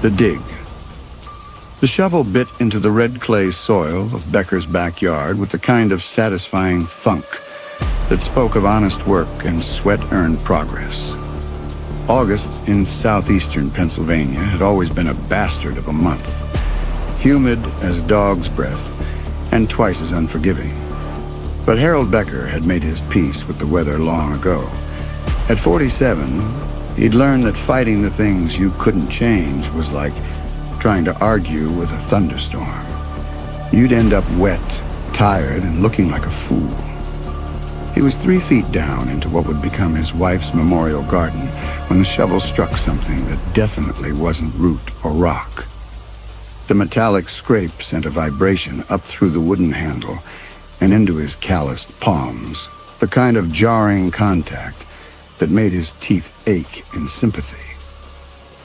The dig. The shovel bit into the red clay soil of Becker's backyard with the kind of satisfying thunk that spoke of honest work and sweat-earned progress. August in southeastern Pennsylvania had always been a bastard of a month, humid as a dog's breath and twice as unforgiving. But Harold Becker had made his peace with the weather long ago. At 47, he'd learned that fighting the things you couldn't change was like trying to argue with a thunderstorm. You'd end up wet, tired, and looking like a fool. He was 3 feet down into what would become his wife's memorial garden when the shovel struck something that definitely wasn't root or rock. The metallic scrape sent a vibration up through the wooden handle and into his calloused palms, the kind of jarring contact that made his teeth ache in sympathy.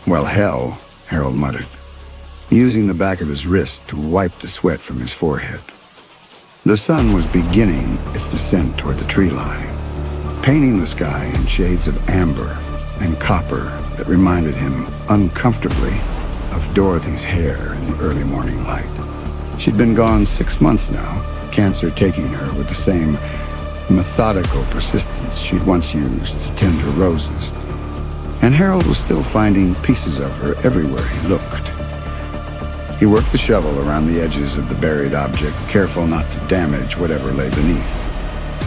"Well, hell," Harold muttered, using the back of his wrist to wipe the sweat from his forehead. The sun was beginning its descent toward the tree line, painting the sky in shades of amber and copper that reminded him uncomfortably of Dorothy's hair in the early morning light. She'd been gone 6 months now, cancer taking her with the same methodical persistence she'd once used to tend her roses. And Harold was still finding pieces of her everywhere he looked. He worked the shovel around the edges of the buried object, careful not to damage whatever lay beneath.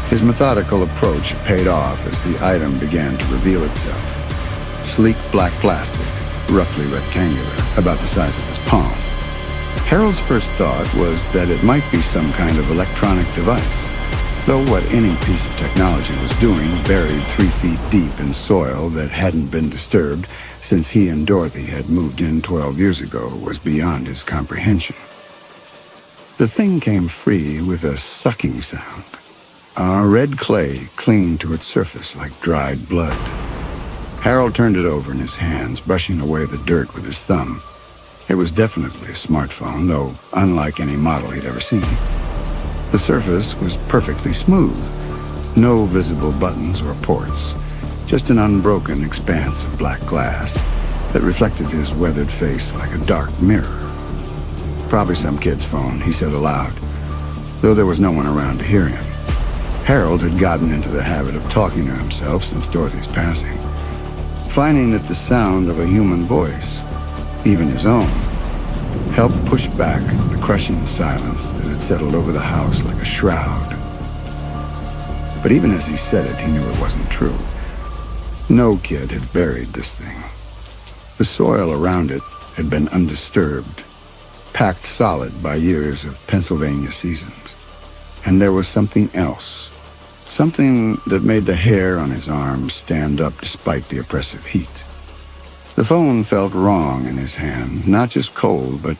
His methodical approach paid off as the item began to reveal itself. Sleek black plastic, roughly rectangular, about the size of his palm. Harold's first thought was that it might be some kind of electronic device, though what any piece of technology was doing buried 3 feet deep in soil that hadn't been disturbed since he and Dorothy had moved in 12 years ago was beyond his comprehension. The thing came free with a sucking sound. Red clay clinged to its surface like dried blood. Harold turned it over in his hands, brushing away the dirt with his thumb. It was definitely a smartphone, though unlike any model he'd ever seen. The surface was perfectly smooth. No visible buttons or ports. Just an unbroken expanse of black glass that reflected his weathered face like a dark mirror. "Probably some kid's phone," he said aloud, though there was no one around to hear him. Harold had gotten into the habit of talking to himself since Dorothy's passing, finding that the sound of a human voice, even his own, helped push back the crushing silence that had settled over the house like a shroud. But even as he said it, he knew it wasn't true. No kid had buried this thing. The soil around it had been undisturbed, packed solid by years of Pennsylvania seasons. And there was something else, something that made the hair on his arms stand up despite the oppressive heat. The phone felt wrong in his hand, not just cold, but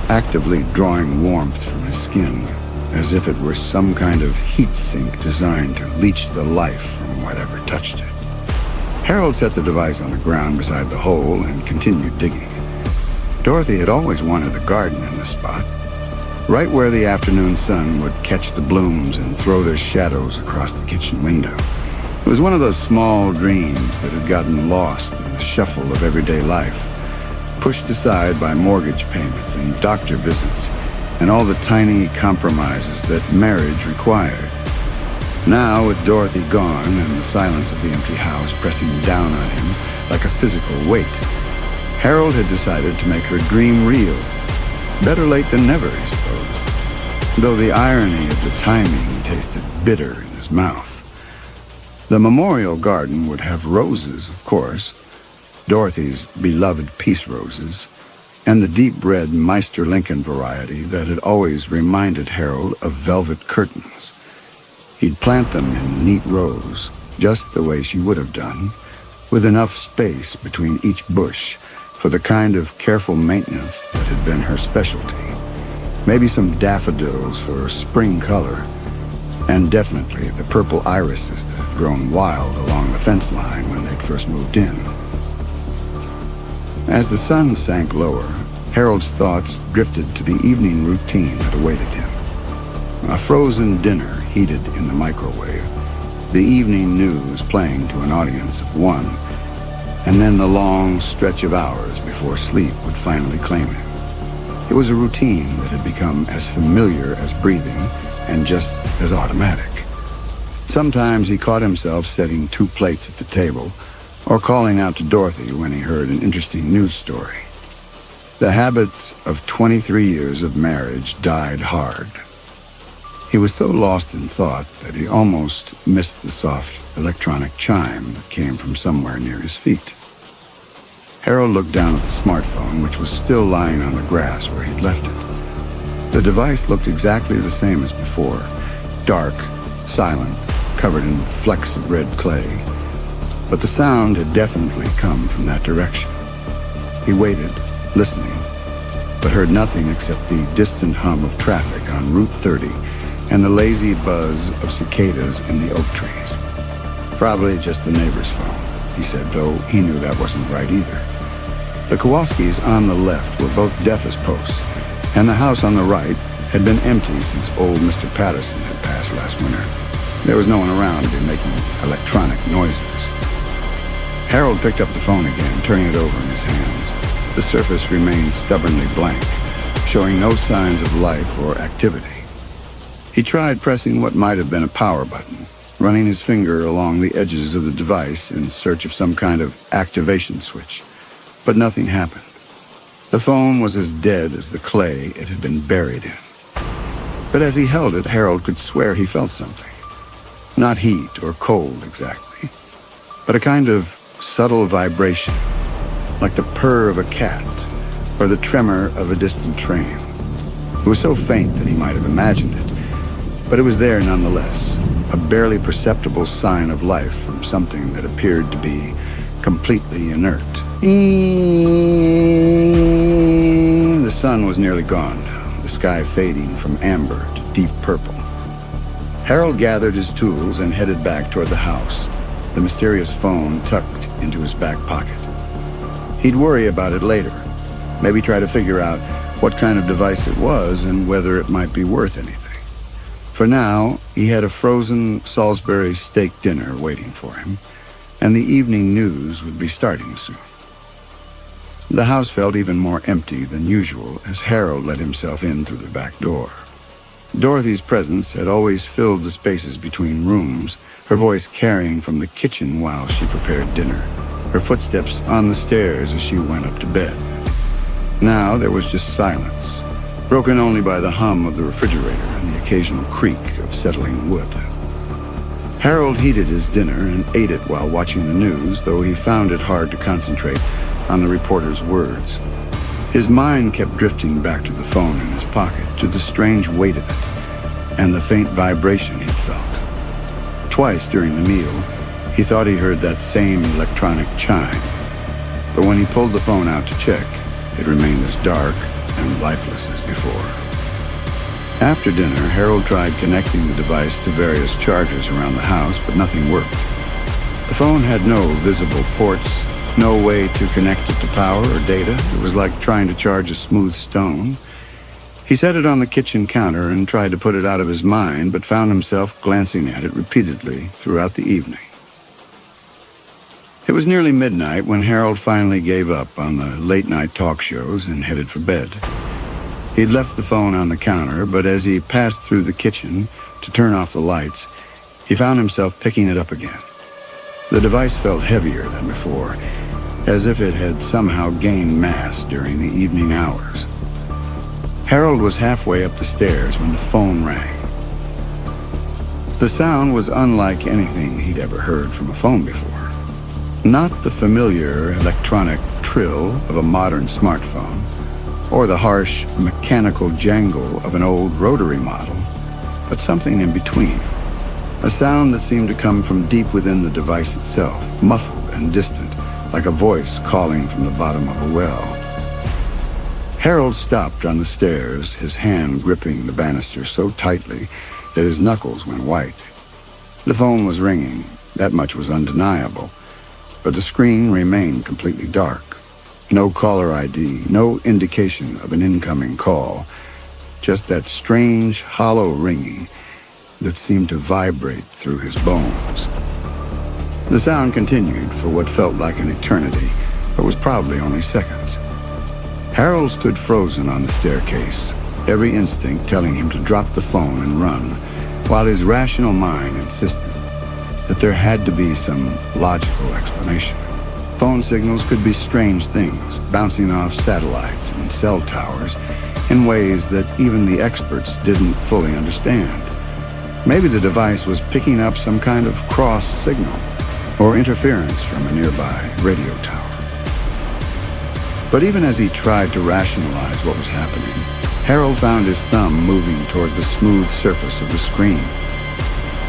actively drawing warmth from his skin, as if it were some kind of heat sink designed to leach the life from whatever touched it. Harold set the device on the ground beside the hole and continued digging. Dorothy had always wanted a garden in this spot, right where the afternoon sun would catch the blooms and throw their shadows across the kitchen window. It was one of those small dreams that had gotten lost in the shuffle of everyday life, pushed aside by mortgage payments and doctor visits and all the tiny compromises that marriage required. Now, with Dorothy gone and the silence of the empty house pressing down on him like a physical weight, Harold had decided to make her dream real. Better late than never, he supposed, though the irony of the timing tasted bitter in his mouth. The memorial garden would have roses, of course, Dorothy's beloved peace roses, and the deep red Meister Lincoln variety that had always reminded Harold of velvet curtains. He'd plant them in neat rows, just the way she would have done, with enough space between each bush for the kind of careful maintenance that had been her specialty. Maybe some daffodils for spring color, and definitely the purple irises that had grown wild along the fence line when they'd first moved in. As the sun sank lower, Harold's thoughts drifted to the evening routine that awaited him. A frozen dinner heated in the microwave, the evening news playing to an audience of one, and then the long stretch of hours before sleep would finally claim him. It was a routine that had become as familiar as breathing and just as automatic. Sometimes he caught himself setting 2 plates at the table or calling out to Dorothy when he heard an interesting news story. The habits of 23 years of marriage died hard. He was so lost in thought that he almost missed the soft electronic chime that came from somewhere near his feet. Harold looked down at the smartphone, which was still lying on the grass where he'd left it. The device looked exactly the same as before, dark, silent, covered in flecks of red clay. But the sound had definitely come from that direction. He waited, listening, but heard nothing except the distant hum of traffic on Route 30 and the lazy buzz of cicadas in the oak trees. Probably just the neighbor's phone, he said, though he knew that wasn't right either. The Kowalskis on the left were both deaf as posts, and the house on the right had been empty since old Mr. Patterson had passed last winter. There was no one around to be making electronic noises. Harold picked up the phone again, turning it over in his hands. The surface remained stubbornly blank, showing no signs of life or activity. He tried pressing what might have been a power button, running his finger along the edges of the device in search of some kind of activation switch, but nothing happened. The phone was as dead as the clay it had been buried in. But as he held it, Harold could swear he felt something. Not heat or cold exactly, but a kind of subtle vibration, like the purr of a cat or the tremor of a distant train. It was so faint that he might have imagined it, but it was there nonetheless, a barely perceptible sign of life from something that appeared to be completely inert. The sun was nearly gone now, the sky fading from amber to deep purple. Harold gathered his tools and headed back toward the house, the mysterious phone tucked into his back pocket. He'd worry about it later, maybe try to figure out what kind of device it was and whether it might be worth anything. For now, he had a frozen Salisbury steak dinner waiting for him, and the evening news would be starting soon. The house felt even more empty than usual as Harold let himself in through the back door. Dorothy's presence had always filled the spaces between rooms, her voice carrying from the kitchen while she prepared dinner, her footsteps on the stairs as she went up to bed. Now there was just silence, broken only by the hum of the refrigerator and the occasional creak of settling wood. Harold heated his dinner and ate it while watching the news, though he found it hard to concentrate on the reporter's words. His mind kept drifting back to the phone in his pocket, to the strange weight of it, and the faint vibration he'd felt. Twice during the meal, he thought he heard that same electronic chime, but when he pulled the phone out to check, it remained as dark and lifeless as before. After dinner, Harold tried connecting the device to various chargers around the house, but nothing worked. The phone had no visible ports, no way to connect it to power or data. It was like trying to charge a smooth stone. He set it on the kitchen counter and tried to put it out of his mind, but found himself glancing at it repeatedly throughout the evening. It was nearly midnight when Harold finally gave up on the late-night talk shows and headed for bed. He'd left the phone on the counter, but as he passed through the kitchen to turn off the lights, he found himself picking it up again. The device felt heavier than before, as if it had somehow gained mass during the evening hours. Harold was halfway up the stairs when the phone rang. The sound was unlike anything he'd ever heard from a phone before. Not the familiar electronic trill of a modern smartphone, or the harsh mechanical jangle of an old rotary model, but something in between. A sound that seemed to come from deep within the device itself, muffled and distant, like a voice calling from the bottom of a well. Harold stopped on the stairs, his hand gripping the banister so tightly that his knuckles went white. The phone was ringing, that much was undeniable, but the screen remained completely dark. No caller ID, no indication of an incoming call, just that strange, hollow ringing that seemed to vibrate through his bones. The sound continued for what felt like an eternity, but was probably only seconds. Harold stood frozen on the staircase, every instinct telling him to drop the phone and run, while his rational mind insisted that there had to be some logical explanation. Phone signals could be strange things, bouncing off satellites and cell towers in ways that even the experts didn't fully understand. Maybe the device was picking up some kind of cross signal or interference from a nearby radio tower. But even as he tried to rationalize what was happening, Harold found his thumb moving toward the smooth surface of the screen.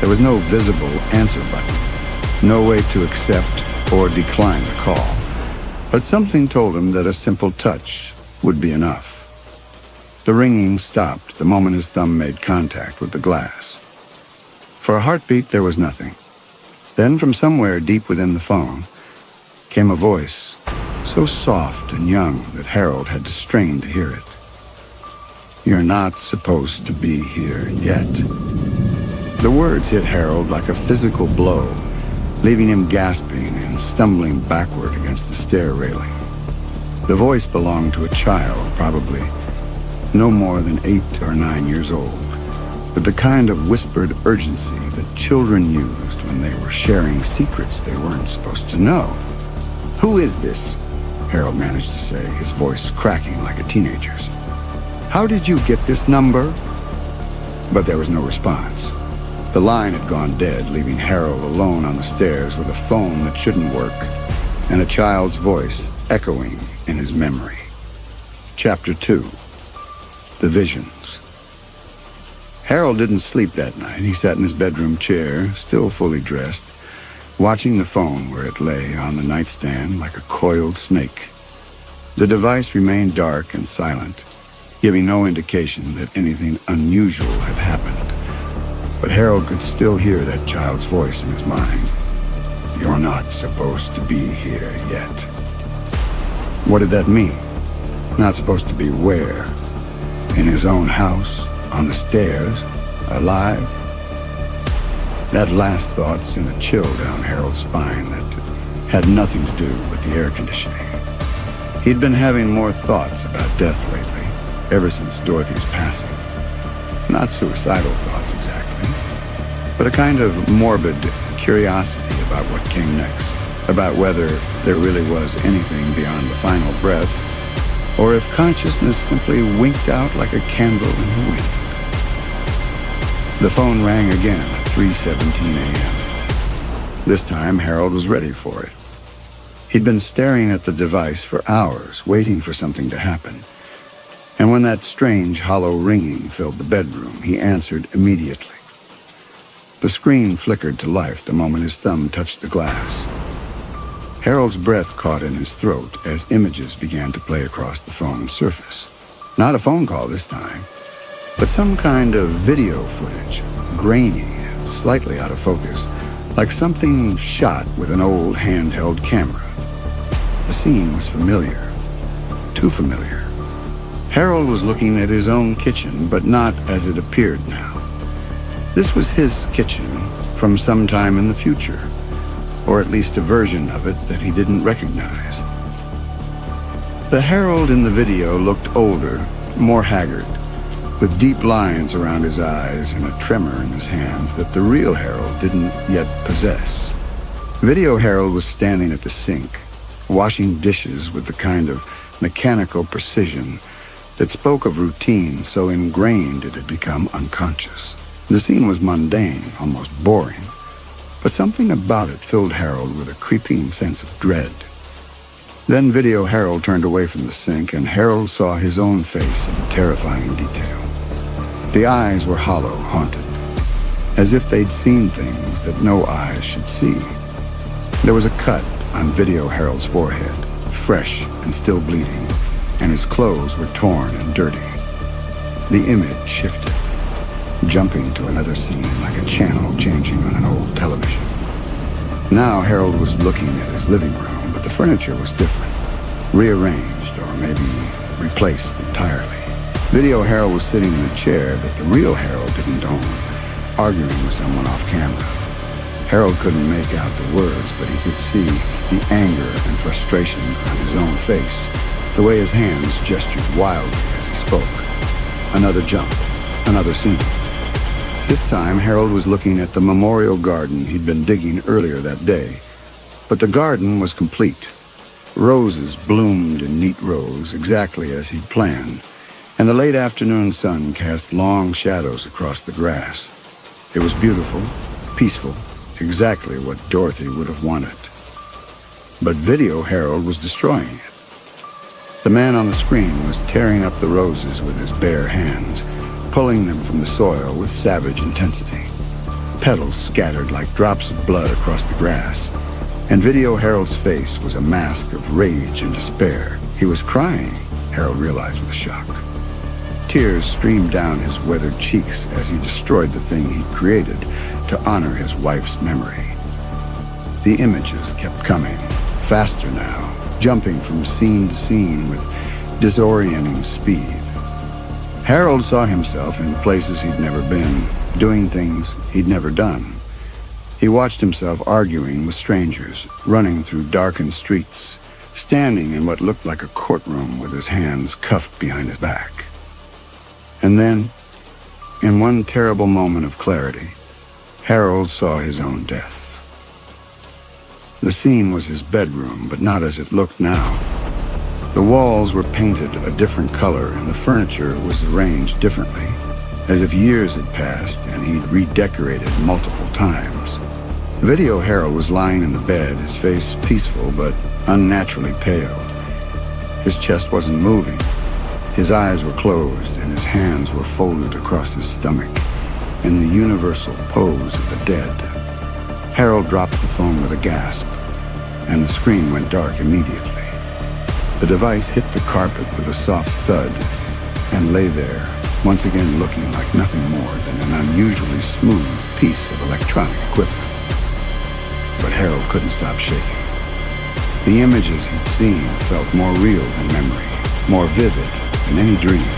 There was no visible answer button, no way to accept or decline the call, but something told him that a simple touch would be enough. The ringing stopped the moment his thumb made contact with the glass. For a heartbeat, there was nothing. Then from somewhere deep within the phone came a voice, so soft and young that Harold had to strain to hear it. "You're not supposed to be here yet." The words hit Harold like a physical blow, leaving him gasping and stumbling backward against the stair railing. The voice belonged to a child, probably no more than 8 or 9 years old, with the kind of whispered urgency that children used when they were sharing secrets they weren't supposed to know. "Who is this?" Harold managed to say, his voice cracking like a teenager's. "How did you get this number?" But there was no response. The line had gone dead, leaving Harold alone on the stairs with a phone that shouldn't work and a child's voice echoing in his memory. Chapter 2. The Visions. Harold didn't sleep that night. He sat in his bedroom chair, still fully dressed, watching the phone where it lay on the nightstand like a coiled snake. The device remained dark and silent, giving no indication that anything unusual had happened. But Harold could still hear that child's voice in his mind. "You're not supposed to be here yet." What did that mean? Not supposed to be where? In his own house? On the stairs? Alive? That last thought sent a chill down Harold's spine that had nothing to do with the air conditioning. He'd been having more thoughts about death lately, ever since Dorothy's passing. Not suicidal thoughts exactly, but a kind of morbid curiosity about what came next, about whether there really was anything beyond the final breath, or if consciousness simply winked out like a candle in the wind. The phone rang again at 3:17 a.m. This time, Harold was ready for it. He'd been staring at the device for hours, waiting for something to happen. And when that strange, hollow ringing filled the bedroom, he answered immediately. The screen flickered to life the moment his thumb touched the glass. Harold's breath caught in his throat as images began to play across the phone's surface. Not a phone call this time, but some kind of video footage, grainy and slightly out of focus, like something shot with an old handheld camera. The scene was familiar, too familiar. Harold was looking at his own kitchen, but not as it appeared now. This was his kitchen from some time in the future, or at least a version of it that he didn't recognize. The Harold in the video looked older, more haggard, with deep lines around his eyes and a tremor in his hands that the real Harold didn't yet possess. Video Harold was standing at the sink, washing dishes with the kind of mechanical precision that spoke of routine so ingrained it had become unconscious. The scene was mundane, almost boring, but something about it filled Harold with a creeping sense of dread. Then Video Harold turned away from the sink, and Harold saw his own face in terrifying detail. The eyes were hollow, haunted, as if they'd seen things that no eyes should see. There was a cut on Video Harold's forehead, fresh and still bleeding, and his clothes were torn and dirty. The image shifted, jumping to another scene like a channel changing on an old television. Now Harold was looking at his living room, but the furniture was different, rearranged or maybe replaced entirely. Video Harold was sitting in a chair that the real Harold didn't own, arguing with someone off camera. Harold couldn't make out the words, but he could see the anger and frustration on his own face, the way his hands gestured wildly as he spoke. Another jump, another scene. This time, Harold was looking at the memorial garden he'd been digging earlier that day. But the garden was complete. Roses bloomed in neat rows, exactly as he'd planned, and the late afternoon sun cast long shadows across the grass. It was beautiful, peaceful, exactly what Dorothy would have wanted. But Video Harold was destroying it. The man on the screen was tearing up the roses with his bare hands, pulling them from the soil with savage intensity. Petals scattered like drops of blood across the grass, and Video Harold's face was a mask of rage and despair. He was crying, Harold realized with a shock. Tears streamed down his weathered cheeks as he destroyed the thing he'd created to honor his wife's memory. The images kept coming, faster now, jumping from scene to scene with disorienting speed. Harold saw himself in places he'd never been, doing things he'd never done. He watched himself arguing with strangers, running through darkened streets, standing in what looked like a courtroom with his hands cuffed behind his back. And then, in one terrible moment of clarity, Harold saw his own death. The scene was his bedroom, but not as it looked now. The walls were painted a different color, and the furniture was arranged differently, as if years had passed and he'd redecorated multiple times. Video Harold was lying in the bed, his face peaceful but unnaturally pale. His chest wasn't moving. His eyes were closed, and his hands were folded across his stomach in the universal pose of the dead. Harold dropped the phone with a gasp, and the screen went dark immediately. The device hit the carpet with a soft thud and lay there, once again looking like nothing more than an unusually smooth piece of electronic equipment. But Harold couldn't stop shaking. The images he'd seen felt more real than memory, more vivid than any dream.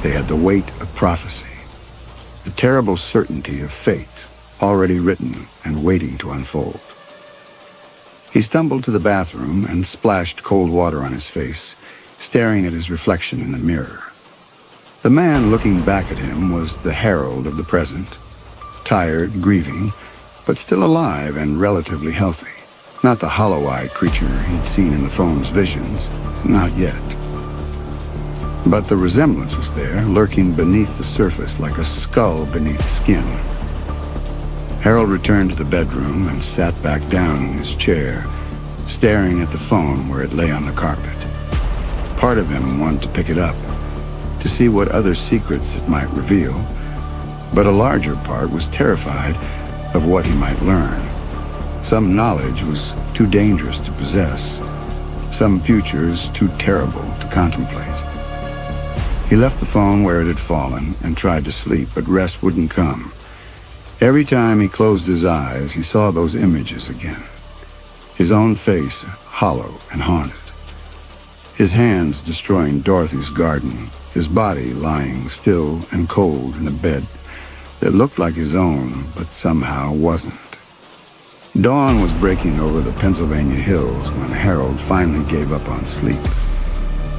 They had the weight of prophecy, the terrible certainty of fate already written and waiting to unfold. He stumbled to the bathroom and splashed cold water on his face, staring at his reflection in the mirror. The man looking back at him was the Harold of the present, tired, grieving, but still alive and relatively healthy. Not the hollow-eyed creature he'd seen in the phone's visions, not yet. But the resemblance was there, lurking beneath the surface like a skull beneath skin. Harold returned to the bedroom and sat back down in his chair, staring at the phone where it lay on the carpet. Part of him wanted to pick it up, to see what other secrets it might reveal, but a larger part was terrified of what he might learn. Some knowledge was too dangerous to possess, some futures too terrible to contemplate. He left the phone where it had fallen and tried to sleep, but rest wouldn't come. Every time he closed his eyes, he saw those images again. His own face, hollow and haunted. His hands destroying Dorothy's garden, his body lying still and cold in a bed that looked like his own, but somehow wasn't. Dawn was breaking over the Pennsylvania hills when Harold finally gave up on sleep.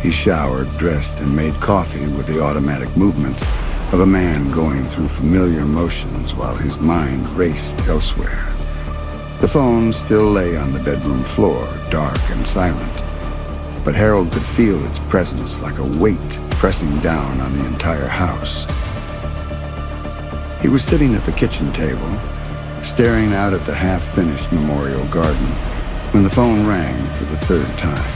He showered, dressed, and made coffee with the automatic movements of a man going through familiar motions while his mind raced elsewhere. The phone still lay on the bedroom floor, dark and silent, but Harold could feel its presence like a weight pressing down on the entire house. He was sitting at the kitchen table, staring out at the half-finished memorial garden, when the phone rang for the third time.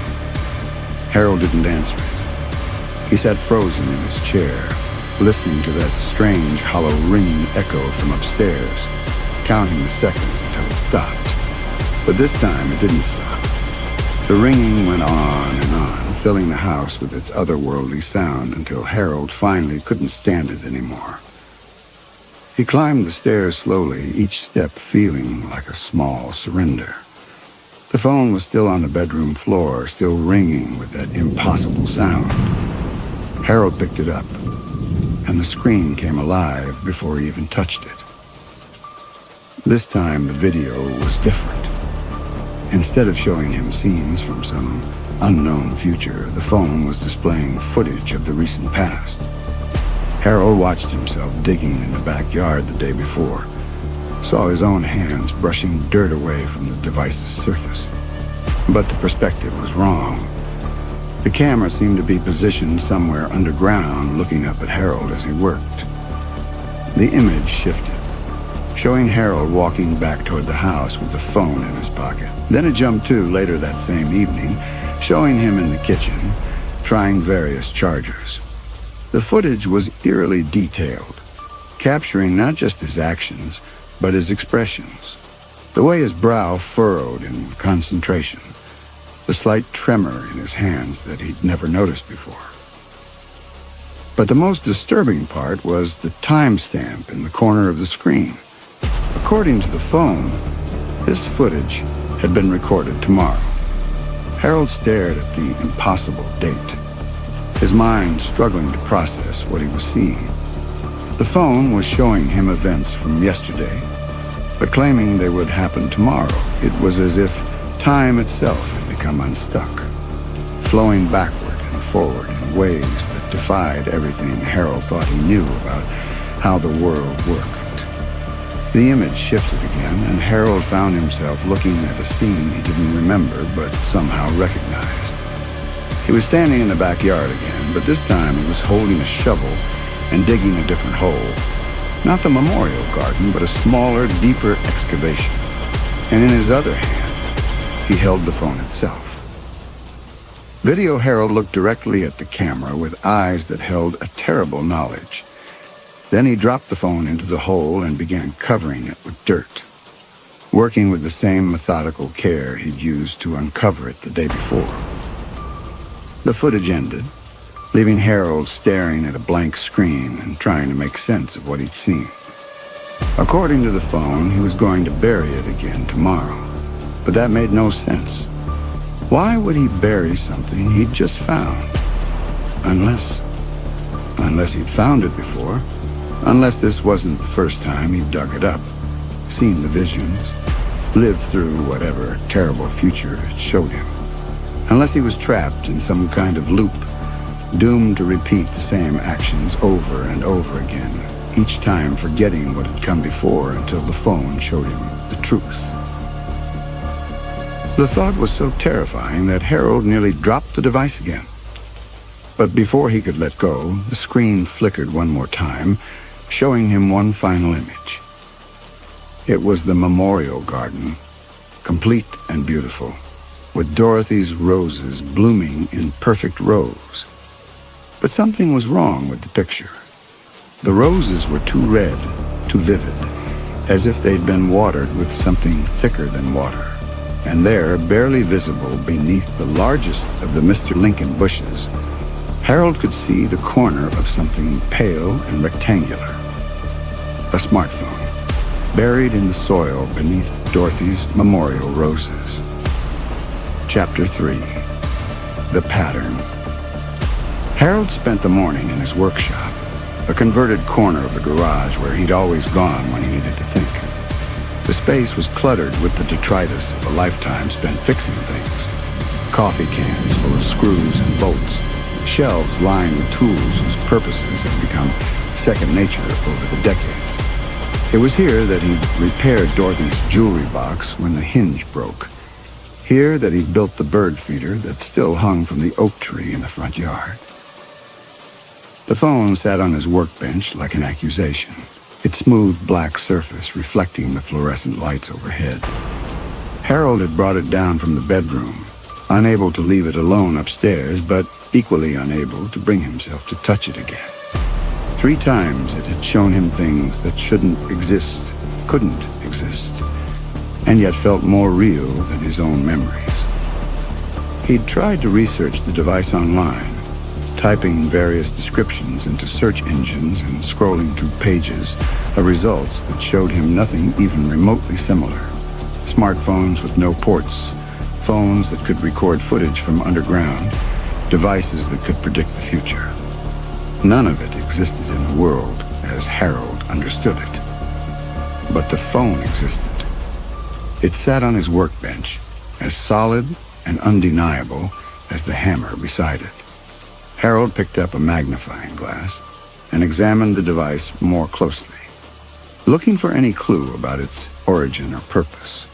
Harold didn't answer it. He sat frozen in his chair, listening to that strange, hollow, ringing echo from upstairs, counting the seconds until it stopped. But this time, it didn't stop. The ringing went on and on, filling the house with its otherworldly sound until Harold finally couldn't stand it anymore. He climbed the stairs slowly, each step feeling like a small surrender. The phone was still on the bedroom floor, still ringing with that impossible sound. Harold picked it up, and the screen came alive before he even touched it. This time, the video was different. Instead of showing him scenes from some unknown future, the phone was displaying footage of the recent past. Harold watched himself digging in the backyard the day before, saw his own hands brushing dirt away from the device's surface. But the perspective was wrong. The camera seemed to be positioned somewhere underground, looking up at Harold as he worked. The image shifted, showing Harold walking back toward the house with the phone in his pocket. Then it jumped to later that same evening, showing him in the kitchen, trying various chargers. The footage was eerily detailed, capturing not just his actions, but his expressions. The way his brow furrowed in concentration, the slight tremor in his hands that he'd never noticed before. But the most disturbing part was the timestamp in the corner of the screen. According to the phone, this footage had been recorded tomorrow. Harold stared at the impossible date, his mind struggling to process what he was seeing. The phone was showing him events from yesterday, but claiming they would happen tomorrow. It was as if time itself had become unstuck, flowing backward and forward in ways that defied everything Harold thought he knew about how the world worked. The image shifted again, and Harold found himself looking at a scene he didn't remember but somehow recognized. He was standing in the backyard again, but this time he was holding a shovel and digging a different hole. Not the memorial garden, but a smaller, deeper excavation. And in his other hand, he held the phone itself. Video Harold looked directly at the camera with eyes that held a terrible knowledge. Then he dropped the phone into the hole and began covering it with dirt, working with the same methodical care he'd used to uncover it the day before. The footage ended, leaving Harold staring at a blank screen and trying to make sense of what he'd seen. According to the phone, he was going to bury it again tomorrow, but that made no sense. Why would he bury something he'd just found? Unless he'd found it before. Unless this wasn't the first time he'd dug it up, seen the visions, lived through whatever terrible future it showed him. Unless he was trapped in some kind of loop, doomed to repeat the same actions over and over again, each time forgetting what had come before until the phone showed him the truth. The thought was so terrifying that Harold nearly dropped the device again. But before he could let go, the screen flickered one more time, showing him one final image. It was the memorial garden, complete and beautiful, with Dorothy's roses blooming in perfect rows. But something was wrong with the picture. The roses were too red, too vivid, as if they'd been watered with something thicker than water. And there, barely visible beneath the largest of the Mr. Lincoln bushes, Harold could see the corner of something pale and rectangular. A smartphone, buried in the soil beneath Dorothy's memorial roses. Chapter 3. The Pattern. Harold spent the morning in his workshop, a converted corner of the garage where he'd always gone when he needed to think. The space was cluttered with the detritus of a lifetime spent fixing things. Coffee cans full of screws and bolts, shelves lined with tools whose purposes had become second nature over the decades. It was here that he'd repaired Dorothy's jewelry box when the hinge broke. Here that he'd built the bird feeder that still hung from the oak tree in the front yard. The phone sat on his workbench like an accusation, its smooth black surface reflecting the fluorescent lights overhead. Harold had brought it down from the bedroom, unable to leave it alone upstairs, but equally unable to bring himself to touch it again. 3 times it had shown him things that shouldn't exist, couldn't exist, and yet felt more real than his own memories. He'd tried to research the device online, typing various descriptions into search engines and scrolling through pages of results that showed him nothing even remotely similar. Smartphones with no ports, phones that could record footage from underground, devices that could predict the future. None of it existed in the world as Harold understood it. but the phone existed. It sat on his workbench, as solid and undeniable as the hammer beside it. Harold picked up a magnifying glass and examined the device more closely, looking for any clue about its origin or purpose.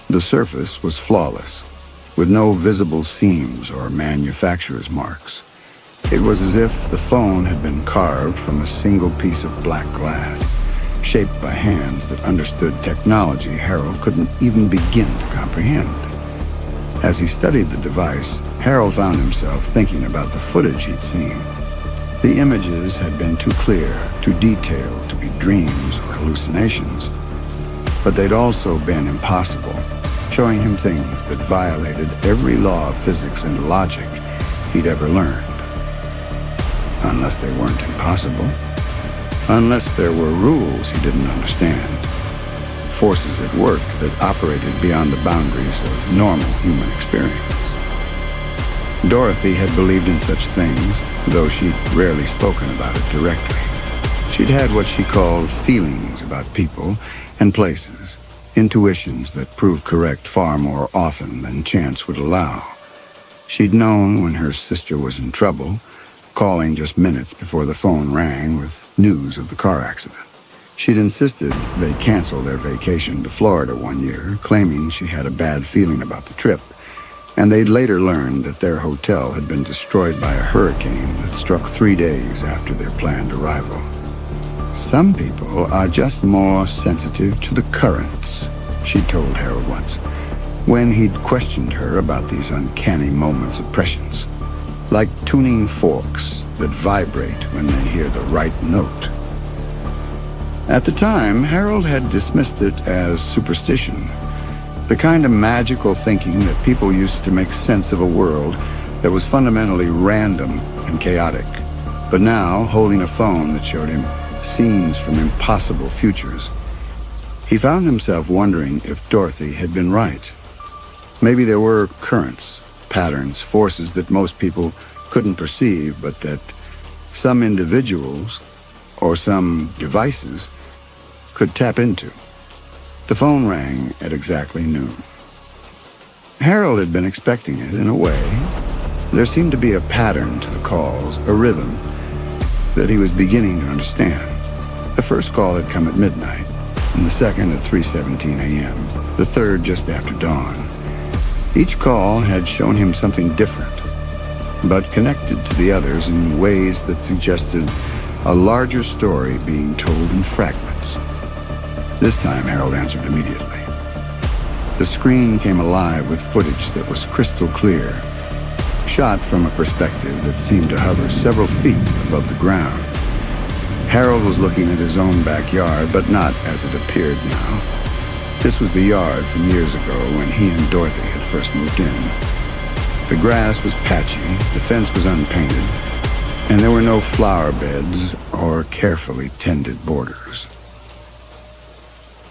The surface was flawless, with no visible seams or manufacturer's marks. It was as if the phone had been carved from a single piece of black glass, shaped by hands that understood technology Harold couldn't even begin to comprehend. As he studied the device, Harold found himself thinking about the footage he'd seen. The images had been too clear, too detailed to be dreams or hallucinations, but they'd also been impossible, showing him things that violated every law of physics and logic he'd ever learned. Unless they weren't impossible. Unless there were rules he didn't understand. Forces at work that operated beyond the boundaries of normal human experience. Dorothy had believed in such things, though she'd rarely spoken about it directly. She'd had what she called feelings about people and places, intuitions that proved correct far more often than chance would allow. She'd known when her sister was in trouble, calling just minutes before the phone rang with news of the car accident. She'd insisted they cancel their vacation to Florida one year, claiming she had a bad feeling about the trip, and they'd later learned that their hotel had been destroyed by a hurricane that struck 3 days after their planned arrival. Some people are just more sensitive to the currents, she'd told Harold once, when he'd questioned her about these uncanny moments of prescience, like tuning forks that vibrate when they hear the right note. At the time, Harold had dismissed it as superstition, the kind of magical thinking that people used to make sense of a world that was fundamentally random and chaotic. But now, holding a phone that showed him scenes from impossible futures, he found himself wondering if Dorothy had been right. Maybe there were currents, patterns, forces that most people couldn't perceive, but that some individuals or some devices could tap into. The phone rang at exactly noon. Harold had been expecting it in a way. There seemed to be a pattern to the calls, a rhythm that he was beginning to understand. The first call had come at midnight, and the second at 3:17 a.m., the third just after dawn. Each call had shown him something different, but connected to the others in ways that suggested a larger story being told in fragments. This time, Harold answered immediately. The screen came alive with footage that was crystal clear, shot from a perspective that seemed to hover several feet above the ground. Harold was looking at his own backyard, but not as it appeared now. This was the yard from years ago when he and Dorothy had first moved in. The grass was patchy, the fence was unpainted, and there were no flower beds or carefully tended borders.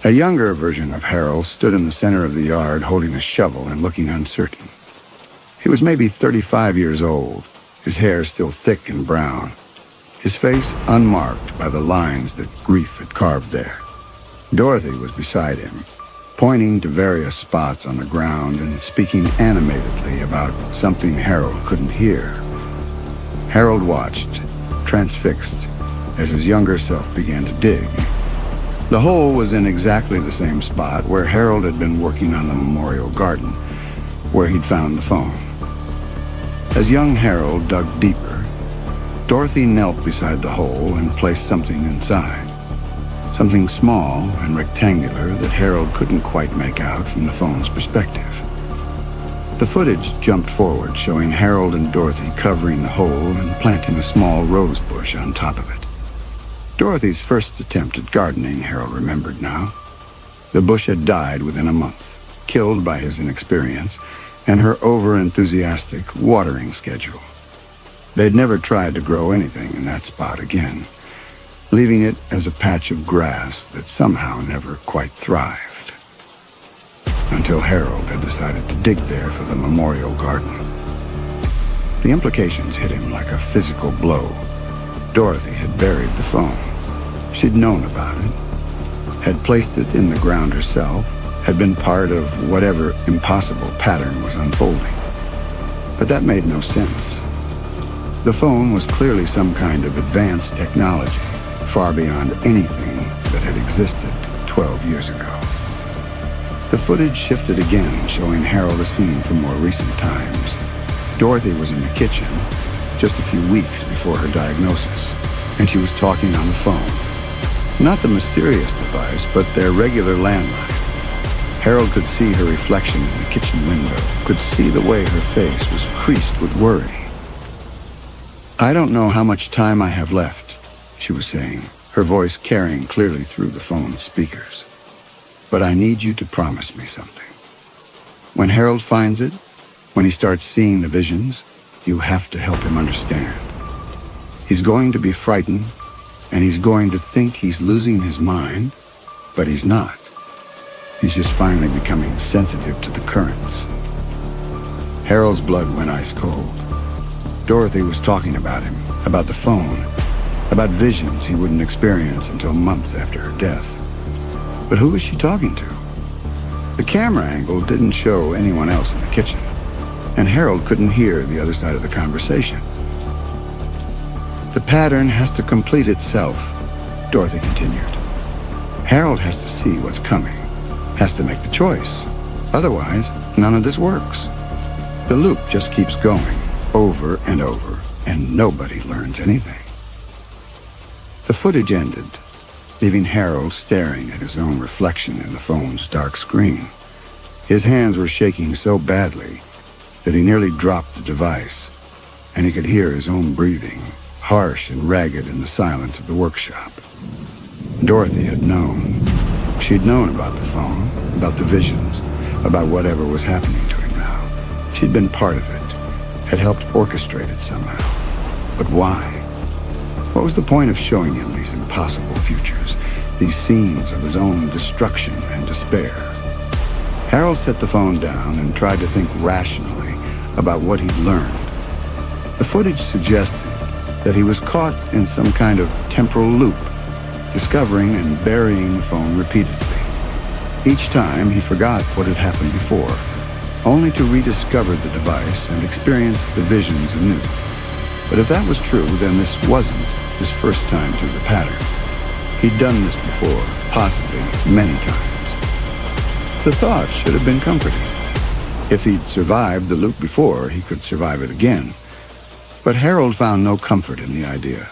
A younger version of Harold stood in the center of the yard holding a shovel and looking uncertain. He was maybe 35 years old, his hair still thick and brown, his face unmarked by the lines that grief had carved there. Dorothy was beside him, pointing to various spots on the ground and speaking animatedly about something Harold couldn't hear. Harold watched, transfixed, as his younger self began to dig. The hole was in exactly the same spot where Harold had been working on the memorial garden, where he'd found the phone. As young Harold dug deeper, Dorothy knelt beside the hole and placed something inside. Something small and rectangular that Harold couldn't quite make out from the phone's perspective. The footage jumped forward, showing Harold and Dorothy covering the hole and planting a small rose bush on top of it. Dorothy's first attempt at gardening, Harold remembered now. The bush had died within a month, killed by his inexperience and her over-enthusiastic watering schedule. They'd never tried to grow anything in that spot again, leaving it as a patch of grass that somehow never quite thrived. Until Harold had decided to dig there for the memorial garden. The implications hit him like a physical blow. Dorothy had buried the phone. She'd known about it, had placed it in the ground herself, had been part of whatever impossible pattern was unfolding. But that made no sense. The phone was clearly some kind of advanced technology, far beyond anything that had existed 12 years ago. The footage shifted again, showing Harold a scene from more recent times. Dorothy was in the kitchen, just a few weeks before her diagnosis, and she was talking on the phone. Not the mysterious device, but their regular landline. Harold could see her reflection in the kitchen window, could see the way her face was creased with worry. "I don't know how much time I have left," she was saying, her voice carrying clearly through the phone speakers. "But I need you to promise me something. When Harold finds it, when he starts seeing the visions, you have to help him understand. He's going to be frightened, and he's going to think he's losing his mind, but he's not. He's just finally becoming sensitive to the currents." Harold's blood went ice cold. Dorothy was talking about him, about the phone, about visions he wouldn't experience until months after her death. But who was she talking to? The camera angle didn't show anyone else in the kitchen, and Harold couldn't hear the other side of the conversation. "The pattern has to complete itself," Dorothy continued. "Harold has to see what's coming, has to make the choice. Otherwise, none of this works. The loop just keeps going, over and over, and nobody learns anything." The footage ended, leaving Harold staring at his own reflection in the phone's dark screen. His hands were shaking so badly that he nearly dropped the device, and he could hear his own breathing, harsh and ragged in the silence of the workshop. Dorothy had known. She'd known about the phone, about the visions, about whatever was happening to him now. She'd been part of it, had helped orchestrate it somehow. But why? What was the point of showing him these impossible futures, these scenes of his own destruction and despair? Harold set the phone down and tried to think rationally about what he'd learned. The footage suggested that he was caught in some kind of temporal loop, discovering and burying the phone repeatedly. Each time he forgot what had happened before, only to rediscover the device and experience the visions anew. But if that was true, then this wasn't his first time through the pattern. He'd done this before, possibly many times. The thought should have been comforting. If he'd survived the loop before, he could survive it again. But Harold found no comfort in the idea.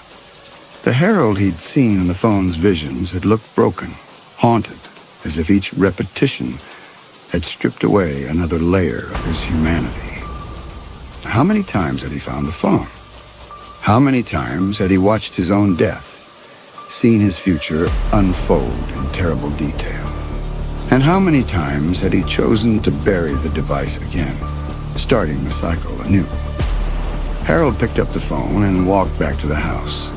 The Harold he'd seen in the phone's visions had looked broken, haunted, as if each repetition had stripped away another layer of his humanity. How many times had he found the phone? How many times had he watched his own death, seen his future unfold in terrible detail? And how many times had he chosen to bury the device again, starting the cycle anew? Harold picked up the phone and walked back to the house.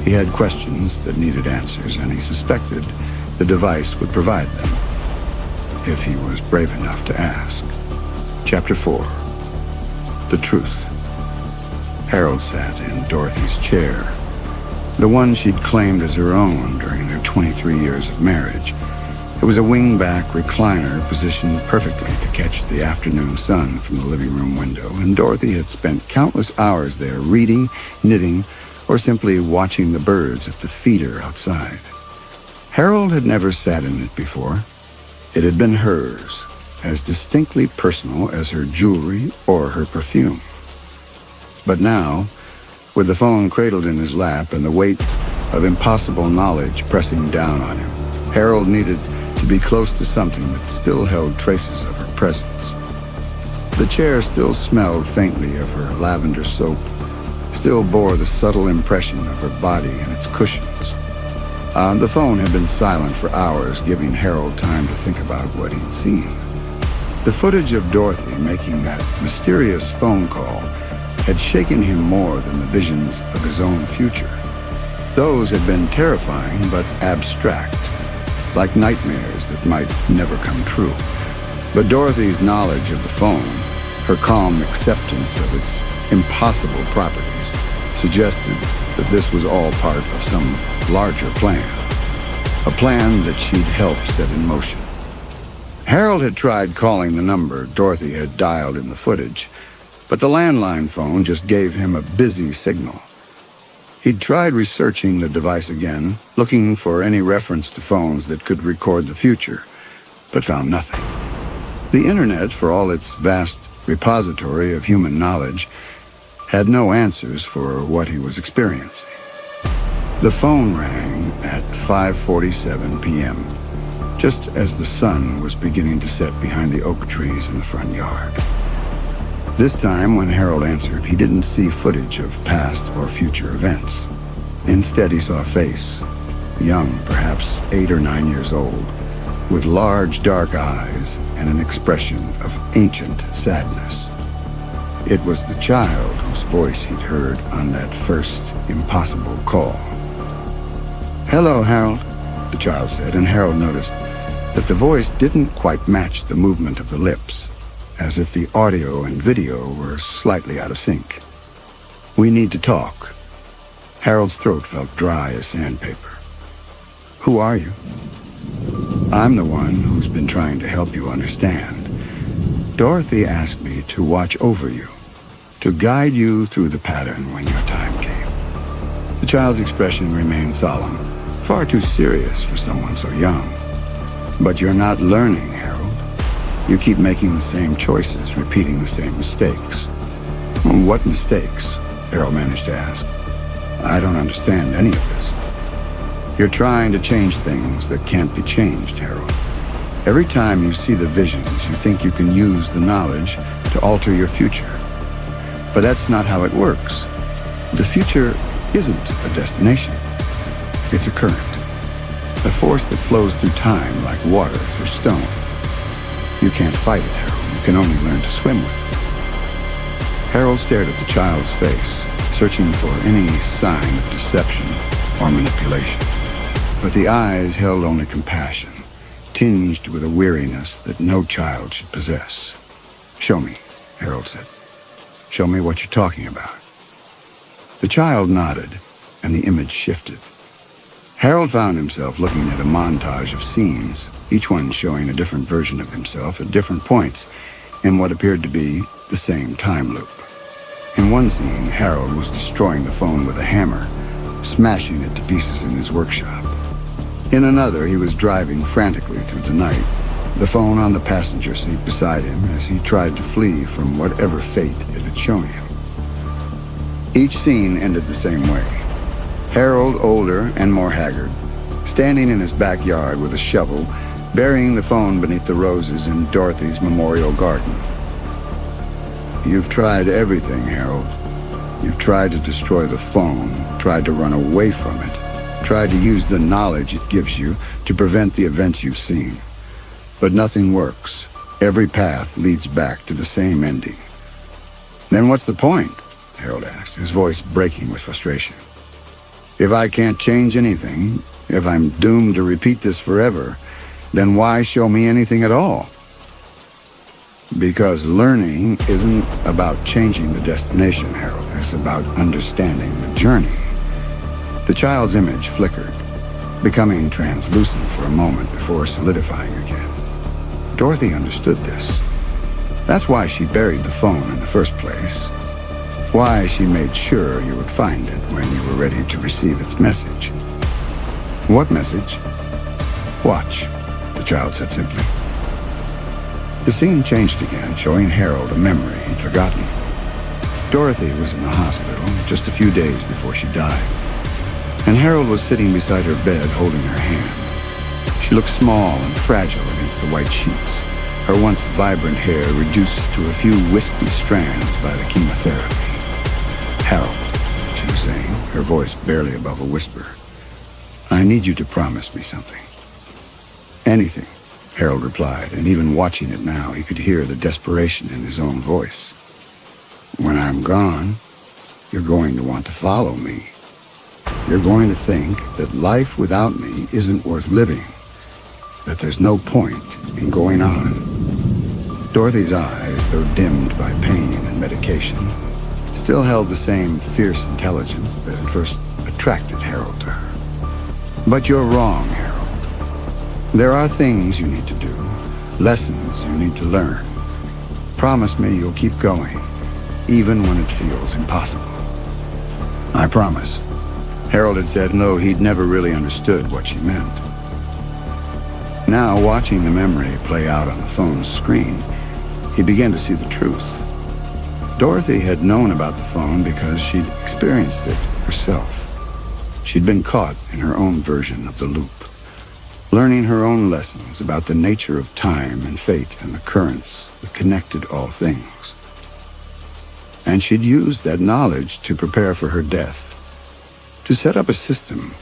He had questions that needed answers, and he suspected the device would provide them, if he was brave enough to ask. Chapter 4. The Truth. Harold sat in Dorothy's chair, the one she'd claimed as her own during their 23 years of marriage. It was a wing-back recliner positioned perfectly to catch the afternoon sun from the living room window, and Dorothy had spent countless hours there reading, knitting, or simply watching the birds at the feeder outside. Harold had never sat in it before. It had been hers, as distinctly personal as her jewelry or her perfume. But now, with the phone cradled in his lap and the weight of impossible knowledge pressing down on him, Harold needed to be close to something that still held traces of her presence. The chair still smelled faintly of her lavender soap, still bore the subtle impression of her body and its cushions. The phone had been silent for hours, giving Harold time to think about what he'd seen. The footage of Dorothy making that mysterious phone call had shaken him more than the visions of his own future. Those had been terrifying but abstract, like nightmares that might never come true. But Dorothy's knowledge of the phone, her calm acceptance of its impossible properties, suggested that this was all part of some larger plan. a plan that she'd help set in motion. Harold had tried calling the number Dorothy had dialed in the footage, but the landline phone just gave him a busy signal. He'd tried researching the device again, looking for any reference to phones that could record the future, but found nothing. The internet, for all its vast repository of human knowledge, had no answers for what he was experiencing. The phone rang at 5:47 p.m., just as the sun was beginning to set behind the oak trees in the front yard. This time, when Harold answered, he didn't see footage of past or future events. Instead, he saw a face, young, perhaps 8 or 9 years old, with large dark eyes and an expression of ancient sadness. It was the child whose voice he'd heard on that first impossible call. "Hello, Harold," the child said, and Harold noticed that the voice didn't quite match the movement of the lips, as if the audio and video were slightly out of sync. "We need to talk." Harold's throat felt dry as sandpaper. "Who are you?" "I'm the one who's been trying to help you understand. Dorothy asked me to watch over you, to guide you through the pattern when your time came." The child's expression remained solemn, far too serious for someone so young. "But you're not learning, Harold. You keep making the same choices, repeating the same mistakes." "What mistakes?" Harold managed to ask. "I don't understand any of this." "You're trying to change things that can't be changed, Harold. Every time you see the visions, you think you can use the knowledge to alter your future. But that's not how it works. The future isn't a destination. It's a current, a force that flows through time like water through stone. You can't fight it, Harold. You can only learn to swim with it." Harold stared at the child's face, searching for any sign of deception or manipulation. But the eyes held only compassion, tinged with a weariness that no child should possess. "Show me," Harold said. "Show me what you're talking about." The child nodded, and the image shifted. Harold found himself looking at a montage of scenes, each one showing a different version of himself at different points in what appeared to be the same time loop. In one scene, Harold was destroying the phone with a hammer, smashing it to pieces in his workshop. In another, he was driving frantically through the night, the phone on the passenger seat beside him as he tried to flee from whatever fate it had shown him. Each scene ended the same way. Harold, older and more haggard, standing in his backyard with a shovel, burying the phone beneath the roses in Dorothy's memorial garden. "You've tried everything, Harold. You've tried to destroy the phone, tried to run away from it, tried to use the knowledge it gives you to prevent the events you've seen. But nothing works. Every path leads back to the same ending." "Then what's the point?" Harold asked, his voice breaking with frustration. "If I can't change anything, if I'm doomed to repeat this forever, then why show me anything at all?" "Because learning isn't about changing the destination, Harold. It's about understanding the journey." The child's image flickered, becoming translucent for a moment before solidifying again. Dorothy understood this. That's why she buried the phone in the first place. Why she made sure you would find it when you were ready to receive its message. "What message?" "Watch," the child said simply. The scene changed again, showing Harold a memory he'd forgotten. Dorothy was in the hospital just a few days before she died, and Harold was sitting beside her bed holding her hand. She looked small and fragile against the white sheets, her once vibrant hair reduced to a few wispy strands by the chemotherapy. "Harold," she was saying, her voice barely above a whisper, "I need you to promise me something." "Anything," Harold replied, and even watching it now, he could hear the desperation in his own voice. "When I'm gone, you're going to want to follow me. You're going to think that life without me isn't worth living, that there's no point in going on." Dorothy's eyes, though dimmed by pain and medication, still held the same fierce intelligence that had first attracted Harold to her. "But you're wrong, Harold. There are things you need to do, lessons you need to learn. Promise me you'll keep going, even when it feels impossible. I promise, Harold had said, though he'd never really understood what she meant. Now, watching the memory play out on the phone's screen, he began to see the truth. Dorothy had known about the phone because she'd experienced it herself. She'd been caught in her own version of the loop, learning her own lessons about the nature of time and fate and the currents that connected all things. And she'd used that knowledge to prepare for her death, to set up a system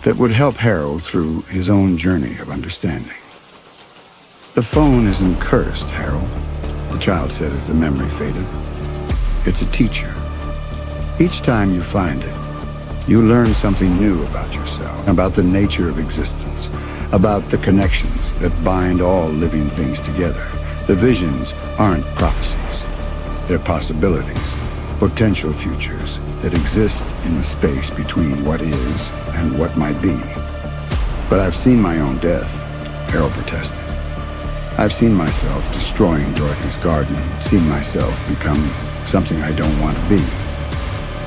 that would help Harold through his own journey of understanding. The phone isn't cursed, Harold, the child said as the memory faded. It's a teacher. Each time you find it, you learn something new about yourself, about the nature of existence, about the connections that bind all living things together. The visions aren't prophecies. They're possibilities, potential futures that exist in the space between what is and what might be. But I've seen my own death, Harold protested. I've seen myself destroying Dorothy's garden, seen myself become something I don't want to be.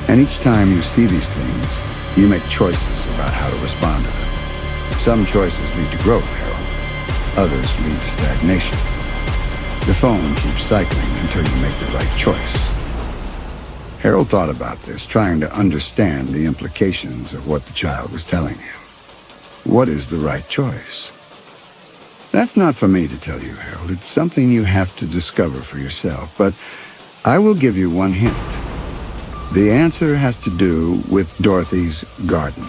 And each time you see these things, you make choices about how to respond to them. Some choices lead to growth, Harold. Others lead to stagnation. The phone keeps cycling until you make the right choice. Harold thought about this, trying to understand the implications of what the child was telling him. What is the right choice? That's not for me to tell you, Harold. It's something you have to discover for yourself. But I will give you one hint. The answer has to do with Dorothy's garden.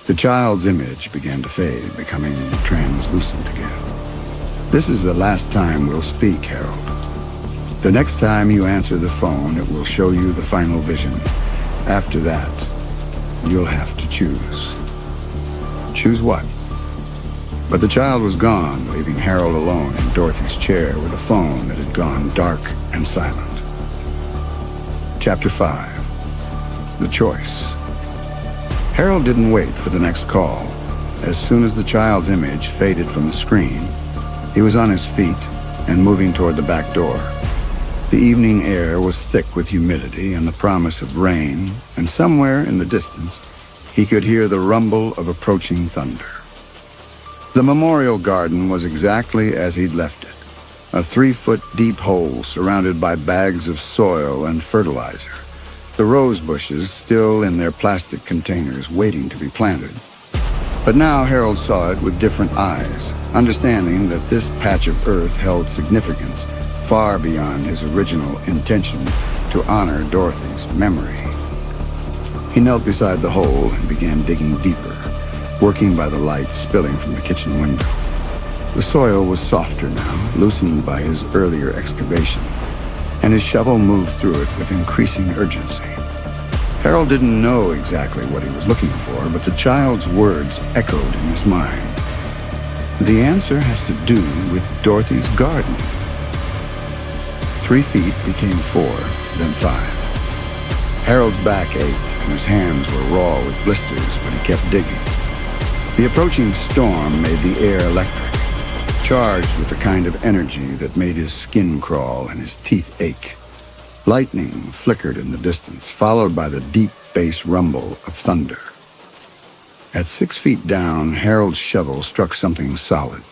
The child's image began to fade, becoming translucent again. This is the last time we'll speak, Harold. The next time you answer the phone, it will show you the final vision. After that, you'll have to choose. Choose what? But the child was gone, leaving Harold alone in Dorothy's chair with a phone that had gone dark and silent. Chapter 5. The Choice. Harold didn't wait for the next call. As soon as the child's image faded from the screen, he was on his feet and moving toward the back door. The evening air was thick with humidity and the promise of rain, and somewhere in the distance, he could hear the rumble of approaching thunder. The memorial garden was exactly as he'd left it, a 3-foot deep hole surrounded by bags of soil and fertilizer, the rose bushes still in their plastic containers waiting to be planted. But now Harold saw it with different eyes, understanding that this patch of earth held significance far beyond his original intention to honor Dorothy's memory. He knelt beside the hole and began digging deeper, working by the light spilling from the kitchen window. The soil was softer now, loosened by his earlier excavation, and his shovel moved through it with increasing urgency. Harold didn't know exactly what he was looking for, but the child's words echoed in his mind. The answer has to do with Dorothy's garden. 3 feet became 4, then 5. Harold's back ached, and his hands were raw with blisters, but he kept digging. The approaching storm made the air electric, charged with the kind of energy that made his skin crawl and his teeth ache. Lightning flickered in the distance, followed by the deep bass rumble of thunder. At 6 feet down, Harold's shovel struck something solid.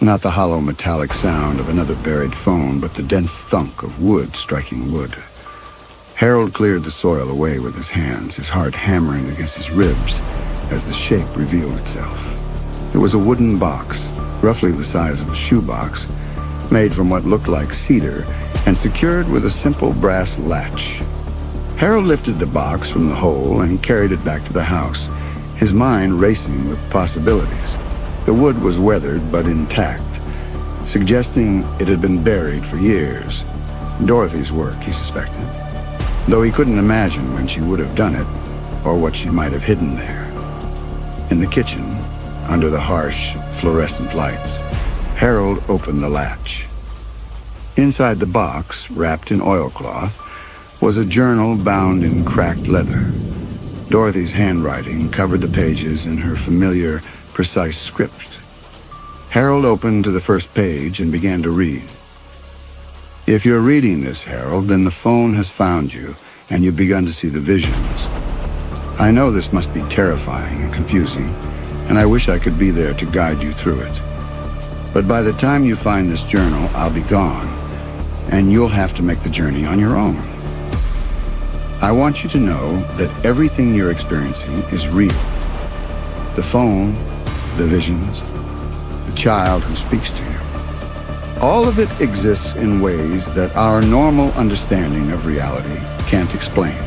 Not the hollow metallic sound of another buried phone, but the dense thunk of wood striking wood. Harold cleared the soil away with his hands, his heart hammering against his ribs as the shape revealed itself. It was a wooden box, roughly the size of a shoebox, made from what looked like cedar and secured with a simple brass latch. Harold lifted the box from the hole and carried it back to the house, his mind racing with possibilities. The wood was weathered but intact, suggesting it had been buried for years. Dorothy's work, he suspected, though he couldn't imagine when she would have done it or what she might have hidden there. In the kitchen, under the harsh, fluorescent lights, Harold opened the latch. Inside the box, wrapped in oilcloth, was a journal bound in cracked leather. Dorothy's handwriting covered the pages in her familiar, precise script. Harold opened to the first page and began to read. If you're reading this, Harold, then the phone has found you, and you've begun to see the visions. I know this must be terrifying and confusing, and I wish I could be there to guide you through it. But by the time you find this journal, I'll be gone, and you'll have to make the journey on your own. I want you to know that everything you're experiencing is real. The phone, the visions, the child who speaks to you. All of it exists in ways that our normal understanding of reality can't explain.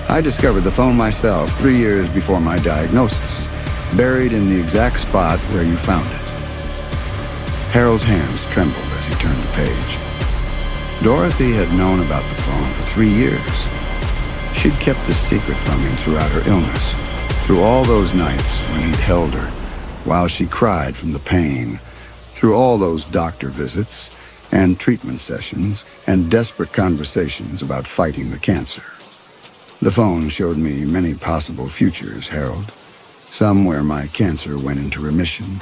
I discovered the phone myself 3 years before my diagnosis, buried in the exact spot where you found it. Harold's hands trembled as he turned the page. Dorothy had known about the phone for 3 years. She'd kept the secret from him throughout her illness, through all those nights when he'd held her, while she cried from the pain, through all those doctor visits and treatment sessions and desperate conversations about fighting the cancer. The phone showed me many possible futures, Harold. Some where my cancer went into remission,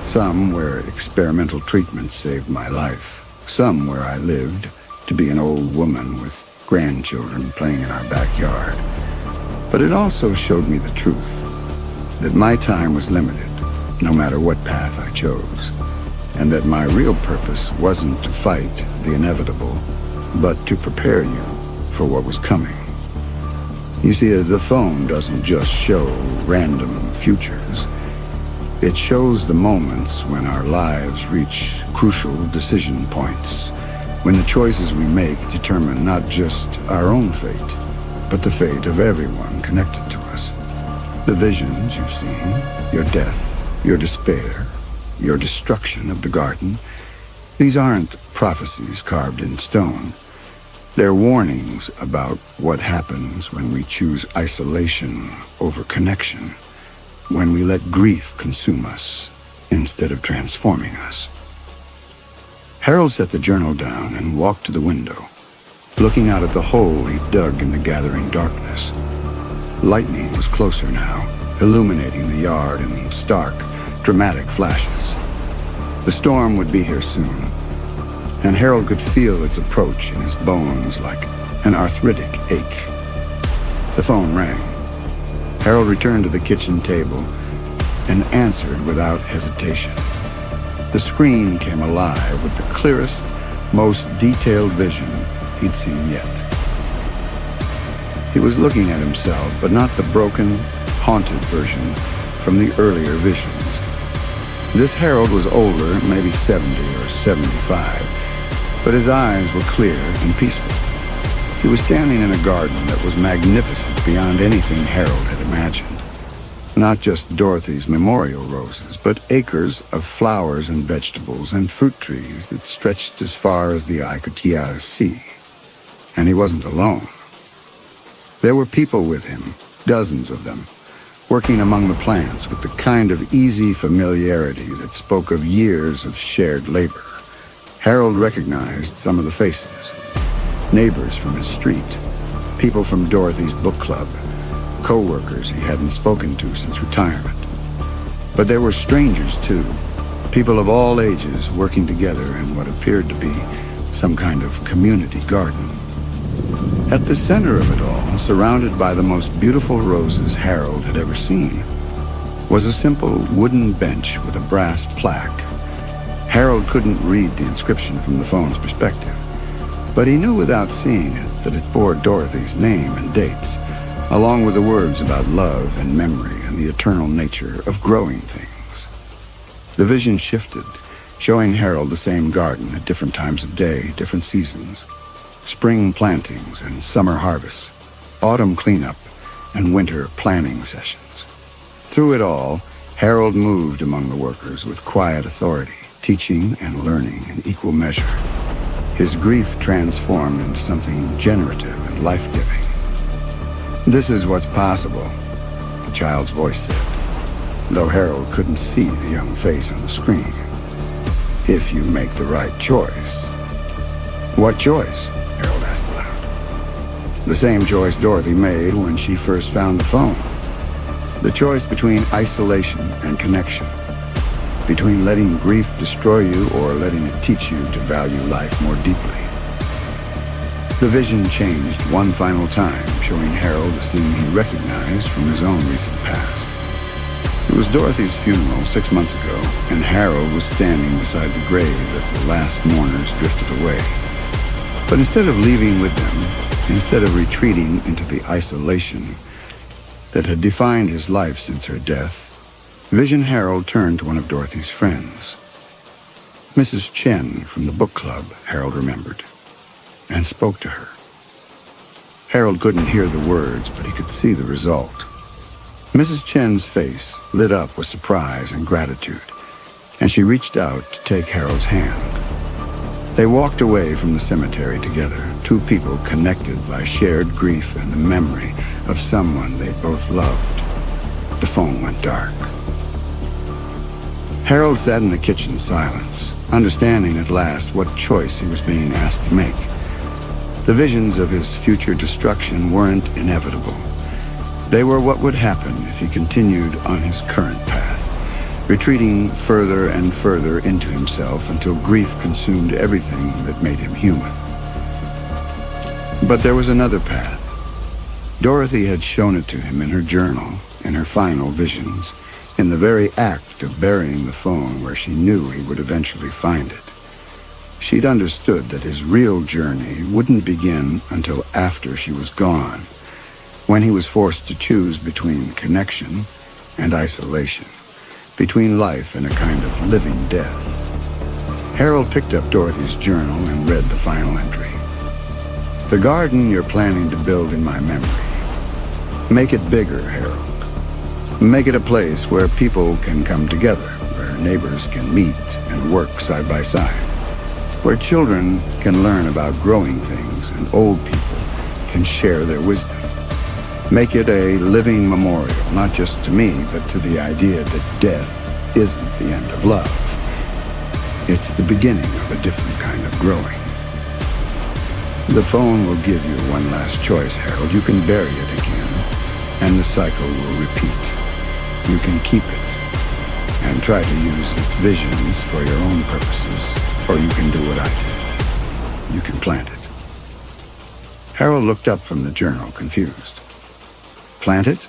some where experimental treatments saved my life, some where I lived to be an old woman with grandchildren playing in our backyard. But it also showed me the truth, that my time was limited, no matter what path I chose, and that my real purpose wasn't to fight the inevitable, but to prepare you for what was coming. You see, the phone doesn't just show random futures. It shows the moments when our lives reach crucial decision points, when the choices we make determine not just our own fate, but the fate of everyone connected to us. The visions you've seen, your death, your despair, your destruction of the garden, these aren't prophecies carved in stone. They're warnings about what happens when we choose isolation over connection, when we let grief consume us instead of transforming us. Harold set the journal down and walked to the window, looking out at the hole he'd dug in the gathering darkness. Lightning was closer now, illuminating the yard in stark, dramatic flashes. The storm would be here soon, and Harold could feel its approach in his bones like an arthritic ache. The phone rang. Harold returned to the kitchen table and answered without hesitation. The screen came alive with the clearest, most detailed vision he'd seen yet. He was looking at himself, but not the broken, haunted version from the earlier visions. This Harold was older, maybe 70 or 75, but his eyes were clear and peaceful. He was standing in a garden that was magnificent beyond anything Harold had imagined. Not just Dorothy's memorial roses, but acres of flowers and vegetables and fruit trees that stretched as far as the eye could see. And he wasn't alone. There were people with him, dozens of them, working among the plants with the kind of easy familiarity that spoke of years of shared labor. Harold recognized some of the faces. Neighbors from his street, people from Dorothy's book club, co-workers he hadn't spoken to since retirement. But there were strangers too, people of all ages working together in what appeared to be some kind of community garden. At the center of it all, surrounded by the most beautiful roses Harold had ever seen, was a simple wooden bench with a brass plaque. Harold couldn't read the inscription from the phone's perspective, but he knew without seeing it that it bore Dorothy's name and dates, along with the words about love and memory and the eternal nature of growing things. The vision shifted, showing Harold the same garden at different times of day, different seasons. Spring plantings and summer harvests, autumn cleanup and winter planning sessions. Through it all, Harold moved among the workers with quiet authority, teaching and learning in equal measure. His grief transformed into something generative and life-giving. "This is what's possible," the child's voice said, though Harold couldn't see the young face on the screen. "If you make the right choice." "What choice?" Harold asked aloud. "The same choice Dorothy made when she first found the phone. The choice between isolation and connection, between letting grief destroy you or letting it teach you to value life more deeply. The vision changed one final time, showing Harold a scene he recognized from his own recent past. It was Dorothy's funeral 6 months ago, and Harold was standing beside the grave as the last mourners drifted away. But instead of leaving with them, instead of retreating into the isolation that had defined his life since her death, Vision Harold turned to one of Dorothy's friends. Mrs. Chen from the book club, Harold remembered, and spoke to her. Harold couldn't hear the words, but he could see the result. Mrs. Chen's face lit up with surprise and gratitude, and she reached out to take Harold's hand. They walked away from the cemetery together, two people connected by shared grief and the memory of someone they both loved. The phone went dark. Harold sat in the kitchen silence, understanding at last what choice he was being asked to make. The visions of his future destruction weren't inevitable. They were what would happen if he continued on his current path, retreating further and further into himself until grief consumed everything that made him human. But there was another path. Dorothy had shown it to him in her journal, in her final visions, in the very act of burying the phone where she knew he would eventually find it. She'd understood that his real journey wouldn't begin until after she was gone, when he was forced to choose between connection and isolation, between life and a kind of living death. Harold picked up Dorothy's journal and read the final entry. The garden you're planning to build in my memory. Make it bigger, Harold. Make it a place where people can come together, where neighbors can meet and work side by side, where children can learn about growing things and old people can share their wisdom. Make it a living memorial, not just to me, but to the idea that death isn't the end of love. It's the beginning of a different kind of growing. The phone will give you one last choice, Harold. You can bury it again, and the cycle will repeat. You can keep it and try to use its visions for your own purposes, or you can do what I did. You can plant it. Harold looked up from the journal, confused. Plant it?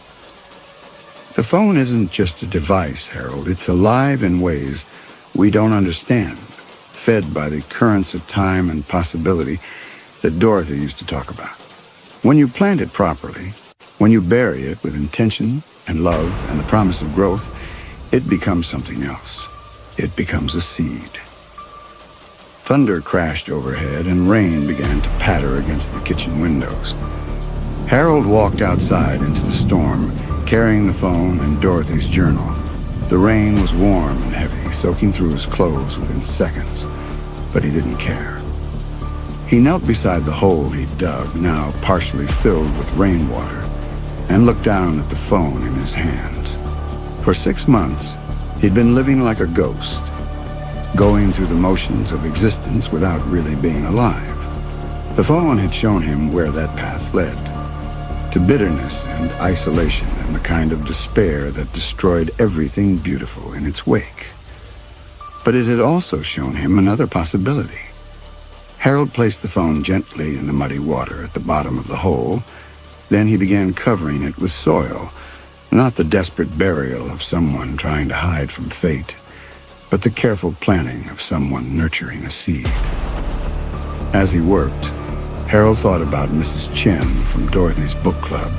The phone isn't just a device, Harold. It's alive in ways we don't understand, fed by the currents of time and possibility that Dorothy used to talk about. When you plant it properly, when you bury it with intention and love and the promise of growth, it becomes something else. It becomes a seed. Thunder crashed overhead and rain began to patter against the kitchen windows. Harold walked outside into the storm, carrying the phone and Dorothy's journal. The rain was warm and heavy, soaking through his clothes within seconds, but he didn't care. He knelt beside the hole he'd dug, now partially filled with rainwater, and looked down at the phone in his hands. For 6 months, he'd been living like a ghost, going through the motions of existence without really being alive. The phone had shown him where that path led, to bitterness and isolation and the kind of despair that destroyed everything beautiful in its wake. But it had also shown him another possibility. Harold placed the phone gently in the muddy water at the bottom of the hole. Then he began covering it with soil, not the desperate burial of someone trying to hide from fate, but the careful planting of someone nurturing a seed. As he worked, Harold thought about Mrs. Chen from Dorothy's book club,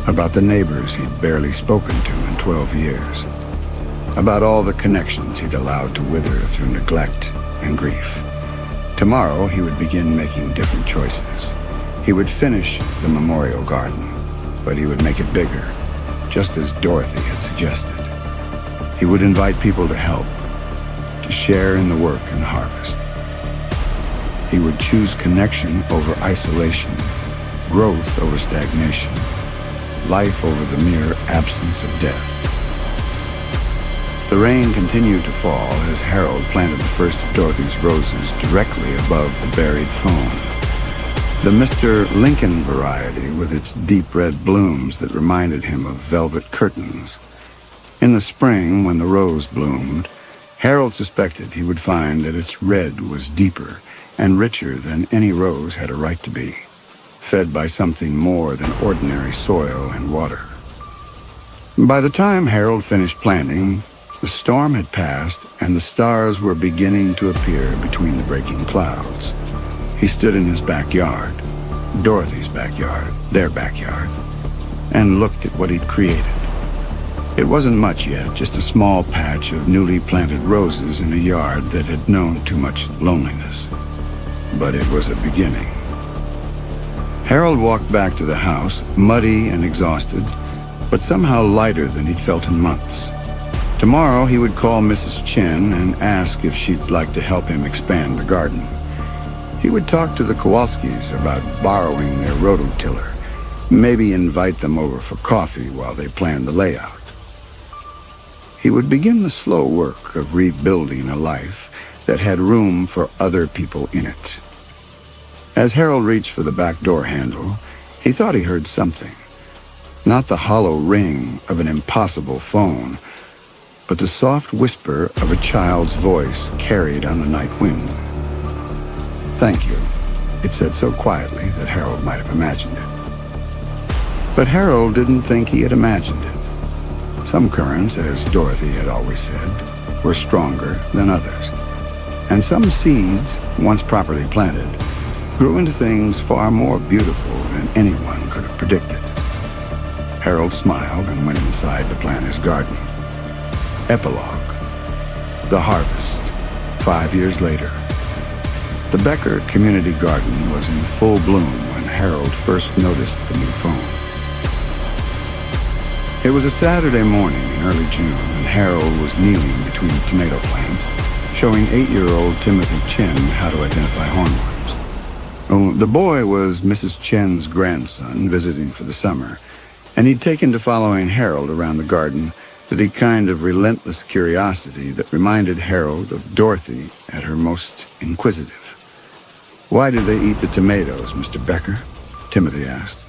about the neighbors he'd barely spoken to in 12 years, about all the connections he'd allowed to wither through neglect and grief. Tomorrow, he would begin making different choices. He would finish the memorial garden, but he would make it bigger, just as Dorothy had suggested. He would invite people to help, to share in the work and the harvest. He would choose connection over isolation, growth over stagnation, life over the mere absence of death. The rain continued to fall as Harold planted the first of Dorothy's roses directly above the buried phone. The Mr. Lincoln variety with its deep red blooms that reminded him of velvet curtains. In the spring, when the rose bloomed, Harold suspected he would find that its red was deeper and richer than any rose had a right to be, fed by something more than ordinary soil and water. By the time Harold finished planting, the storm had passed and the stars were beginning to appear between the breaking clouds. He stood in his backyard, Dorothy's backyard, their backyard, and looked at what he'd created. It wasn't much yet, just a small patch of newly planted roses in a yard that had known too much loneliness. But it was a beginning. Harold walked back to the house, muddy and exhausted, but somehow lighter than he'd felt in months. Tomorrow he would call Mrs. Chen and ask if she'd like to help him expand the garden. He would talk to the Kowalskis about borrowing their rototiller, maybe invite them over for coffee while they planned the layout. He would begin the slow work of rebuilding a life that had room for other people in it. As Harold reached for the back door handle, he thought he heard something. Not the hollow ring of an impossible phone, but the soft whisper of a child's voice carried on the night wind. "Thank you," it said so quietly that Harold might have imagined it. But Harold didn't think he had imagined it. Some currents, as Dorothy had always said, were stronger than others. And some seeds, once properly planted, grew into things far more beautiful than anyone could have predicted. Harold smiled and went inside to plant his garden. Epilogue. The harvest, 5 years later. The Becker Community Garden was in full bloom when Harold first noticed the new phone. It was a Saturday morning in early June, and Harold was kneeling between tomato plants, showing 8-year-old Timothy Chen how to identify hornworms. Oh, the boy was Mrs. Chen's grandson visiting for the summer, and he'd taken to following Harold around the garden with a kind of relentless curiosity that reminded Harold of Dorothy at her most inquisitive. "Why do they eat the tomatoes, Mr. Becker?" Timothy asked,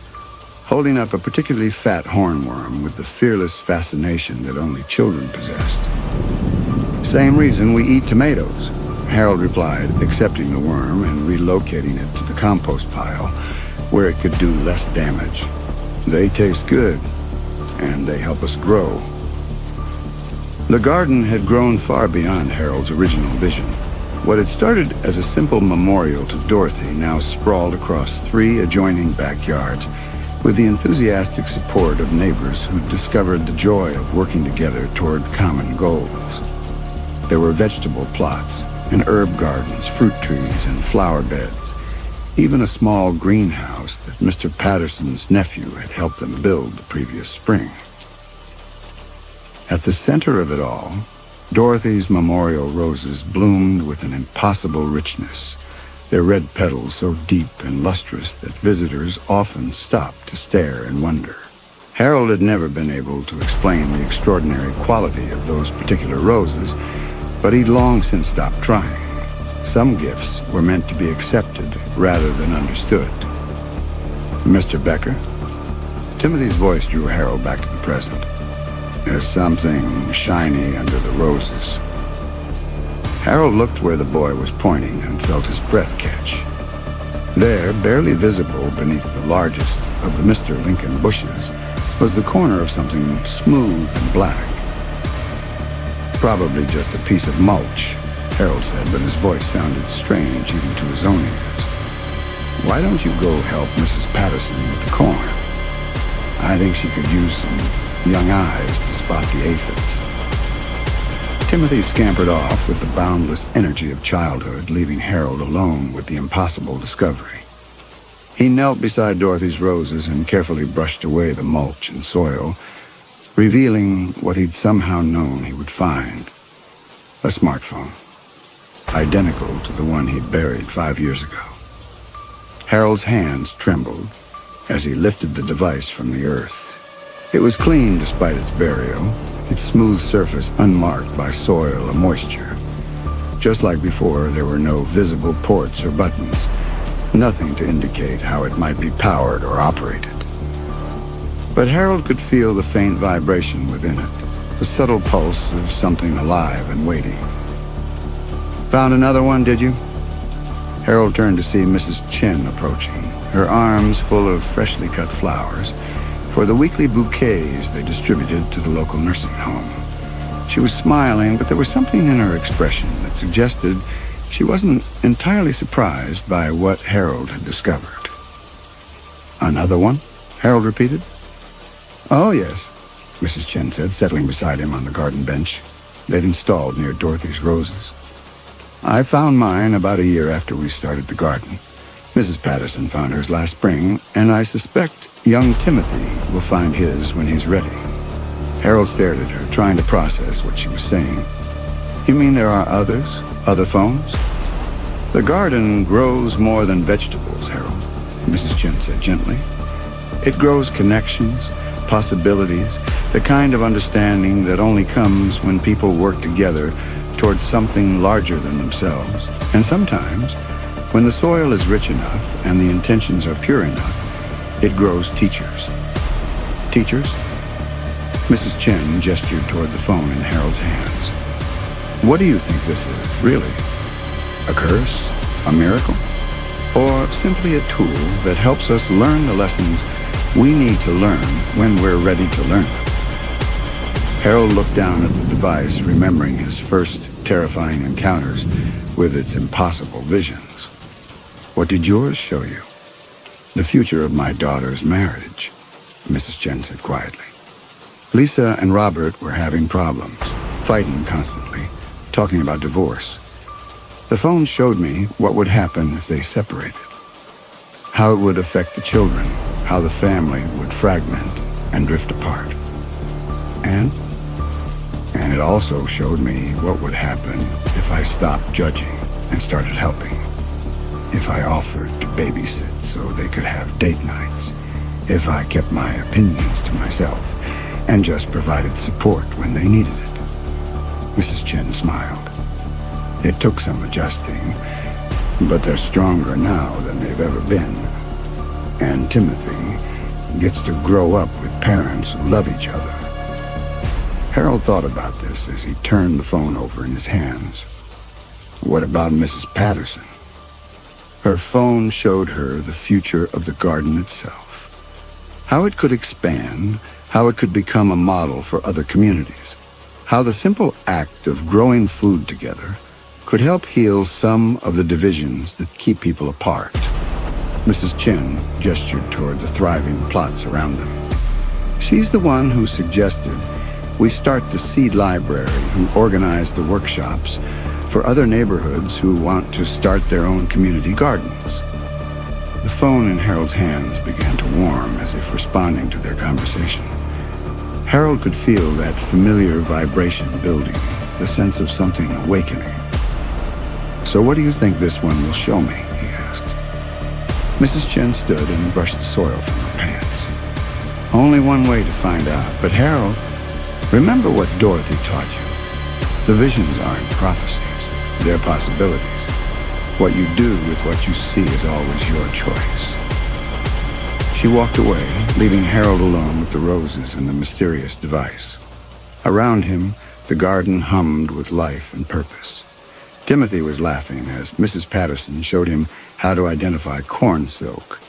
holding up a particularly fat hornworm with the fearless fascination that only children possessed. "Same reason we eat tomatoes," Harold replied, accepting the worm and relocating it to the compost pile where it could do less damage. "They taste good, and they help us grow." The garden had grown far beyond Harold's original vision. What had started as a simple memorial to Dorothy now sprawled across 3 adjoining backyards with the enthusiastic support of neighbors who'd discovered the joy of working together toward common goals. There were vegetable plots and herb gardens, fruit trees, and flower beds, even a small greenhouse that Mr. Patterson's nephew had helped them build the previous spring. At the center of it all, Dorothy's memorial roses bloomed with an impossible richness, their red petals so deep and lustrous that visitors often stopped to stare and wonder. Harold had never been able to explain the extraordinary quality of those particular roses, but he'd long since stopped trying. Some gifts were meant to be accepted rather than understood. "Mr. Becker?" Timothy's voice drew Harold back to the present. "There's something shiny under the roses." Harold looked where the boy was pointing and felt his breath catch. There, barely visible beneath the largest of the Mr. Lincoln bushes, was the corner of something smooth and black. "Probably just a piece of mulch," Harold said, but his voice sounded strange even to his own ears. "Why don't you go help Mrs. Patterson with the corn? I think she could use some young eyes to spot the aphids." Timothy scampered off with the boundless energy of childhood, leaving Harold alone with the impossible discovery. He knelt beside Dorothy's roses and carefully brushed away the mulch and soil, revealing what he'd somehow known he would find: a smartphone, identical to the one he'd buried 5 years ago. Harold's hands trembled as he lifted the device from the earth. It was clean despite its burial, its smooth surface unmarked by soil or moisture. Just like before, there were no visible ports or buttons, nothing to indicate how it might be powered or operated. But Harold could feel the faint vibration within it, the subtle pulse of something alive and waiting. Found another one, did you? Harold turned to see Mrs. Chen approaching, her arms full of freshly cut flowers for the weekly bouquets they distributed to the local nursing home. She was smiling, but there was something in her expression that suggested she wasn't entirely surprised by what Harold had discovered. Another one? Harold repeated. Oh, yes, Mrs. Chen said, settling beside him on the garden bench they'd installed near Dorothy's roses. I found mine about a year after we started the garden. Mrs. Patterson found hers last spring, and I suspect young Timothy will find his when he's ready. Harold stared at her, trying to process what she was saying. You mean there are others? Other phones? The garden grows more than vegetables, Harold, Mrs. Chen said gently. It grows connections, possibilities, the kind of understanding that only comes when people work together towards something larger than themselves. And sometimes, when the soil is rich enough and the intentions are pure enough, it grows teachers. Teachers? Mrs. Chen gestured toward the phone in Harold's hands. What do you think this is, really? A curse? A miracle? Or simply a tool that helps us learn the lessons we need to learn when we're ready to learn them? Harold looked down at the device, remembering his first terrifying encounters with its impossible visions. What did yours show you? The future of my daughter's marriage, Mrs. Chen said quietly. Lisa and Robert were having problems, fighting constantly, talking about divorce. The phone showed me what would happen if they separated, how it would affect the children, how the family would fragment and drift apart. And it also showed me what would happen if I stopped judging and started helping. If I offered to babysit so they could have date nights. If I kept my opinions to myself and just provided support when they needed it. Mrs. Chen smiled. It took some adjusting, but they're stronger now than they've ever been. And Timothy gets to grow up with parents who love each other. Harold thought about this as he turned the phone over in his hands. What about Mrs. Patterson? Her phone showed her the future of the garden itself. How it could expand, how it could become a model for other communities. How the simple act of growing food together could help heal some of the divisions that keep people apart. Mrs. Chen gestured toward the thriving plots around them. She's the one who suggested we start the seed library, who organized the workshops for other neighborhoods who want to start their own community gardens. The phone in Harold's hands began to warm as if responding to their conversation. Harold could feel that familiar vibration building, the sense of something awakening. So what do you think this one will show me? He asked. Mrs. Chen stood and brushed the soil from her pants. Only one way to find out, but Harold, remember what Dorothy taught you. The visions aren't prophecies, they're possibilities. What you do with what you see is always your choice. She walked away, leaving Harold alone with the roses and the mysterious device. Around him, the garden hummed with life and purpose. Timothy was laughing as Mrs. Patterson showed him how to identify corn silk.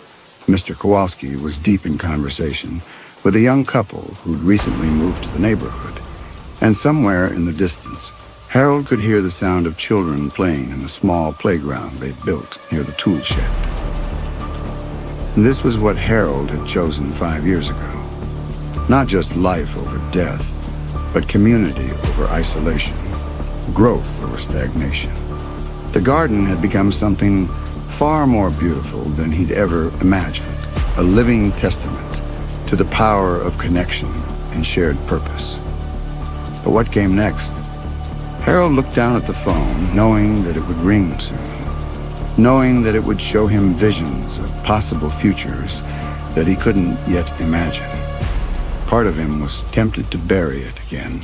Mr. Kowalski was deep in conversation with a young couple who'd recently moved to the neighborhood. And somewhere in the distance, Harold could hear the sound of children playing in the small playground they'd built near the tool shed. This was what Harold had chosen 5 years ago. Not just life over death, but community over isolation, growth over stagnation. The garden had become something far more beautiful than he'd ever imagined, a living testament to the power of connection and shared purpose. But what came next? Harold looked down at the phone, knowing that it would ring soon, knowing that it would show him visions of possible futures that he couldn't yet imagine. Part of him was tempted to bury it again,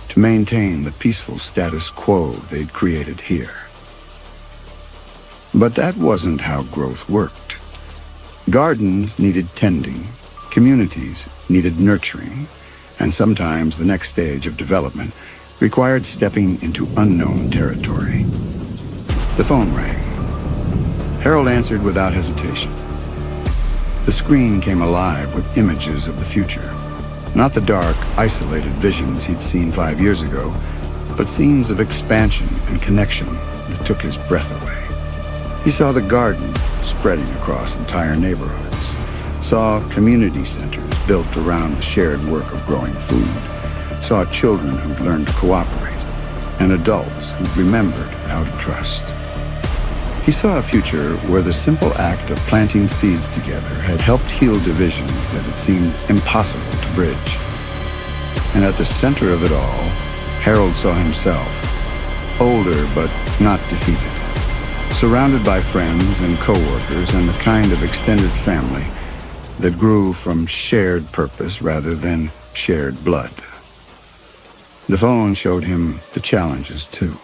to maintain the peaceful status quo they'd created here. But that wasn't how growth worked. Gardens needed tending, communities needed nurturing, and sometimes the next stage of development required stepping into unknown territory. The phone rang. Harold answered without hesitation. The screen came alive with images of the future. Not the dark, isolated visions he'd seen 5 years ago, but scenes of expansion and connection that took his breath away. He saw the garden spreading across entire neighborhoods, saw community centers built around the shared work of growing food, saw children who'd learned to cooperate, and adults who'd remembered how to trust. He saw a future where the simple act of planting seeds together had helped heal divisions that had seemed impossible to bridge. And at the center of it all, Harold saw himself, older but not defeated, surrounded by friends and coworkers and the kind of extended family that grew from shared purpose rather than shared blood. The phone showed him the challenges, too.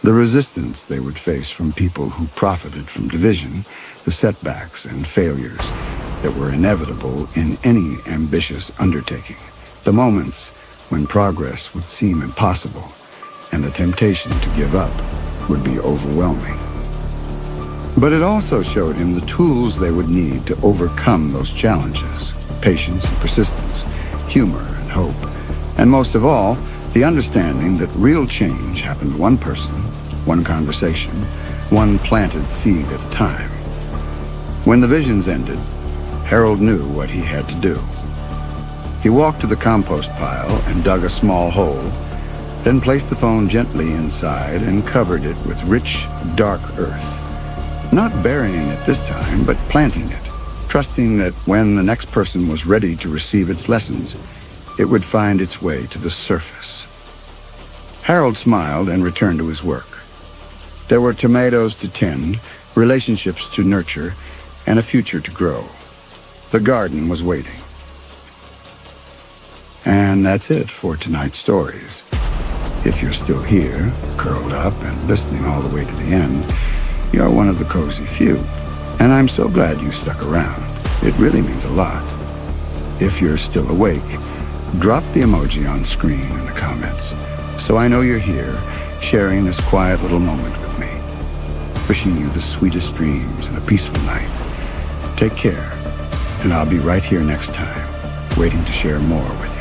The resistance they would face from people who profited from division, the setbacks and failures that were inevitable in any ambitious undertaking, the moments when progress would seem impossible and the temptation to give up would be overwhelming. But it also showed him the tools they would need to overcome those challenges: patience and persistence, humor and hope, and most of all, the understanding that real change happened one person, one conversation, one planted seed at a time. When the visions ended, Harold knew what he had to do. He walked to the compost pile and dug a small hole, then placed the phone gently inside and covered it with rich, dark earth. Not burying it this time, but planting it, trusting that when the next person was ready to receive its lessons, it would find its way to the surface. Harold smiled and returned to his work. There were tomatoes to tend, relationships to nurture, and a future to grow. The garden was waiting. And that's it for tonight's stories. If you're still here, curled up and listening all the way to the end, you're one of the cozy few. And I'm so glad you stuck around. It really means a lot. If you're still awake, drop the emoji on screen in the comments, so I know you're here, sharing this quiet little moment with me. Wishing you the sweetest dreams and a peaceful night. Take care, and I'll be right here next time, waiting to share more with you.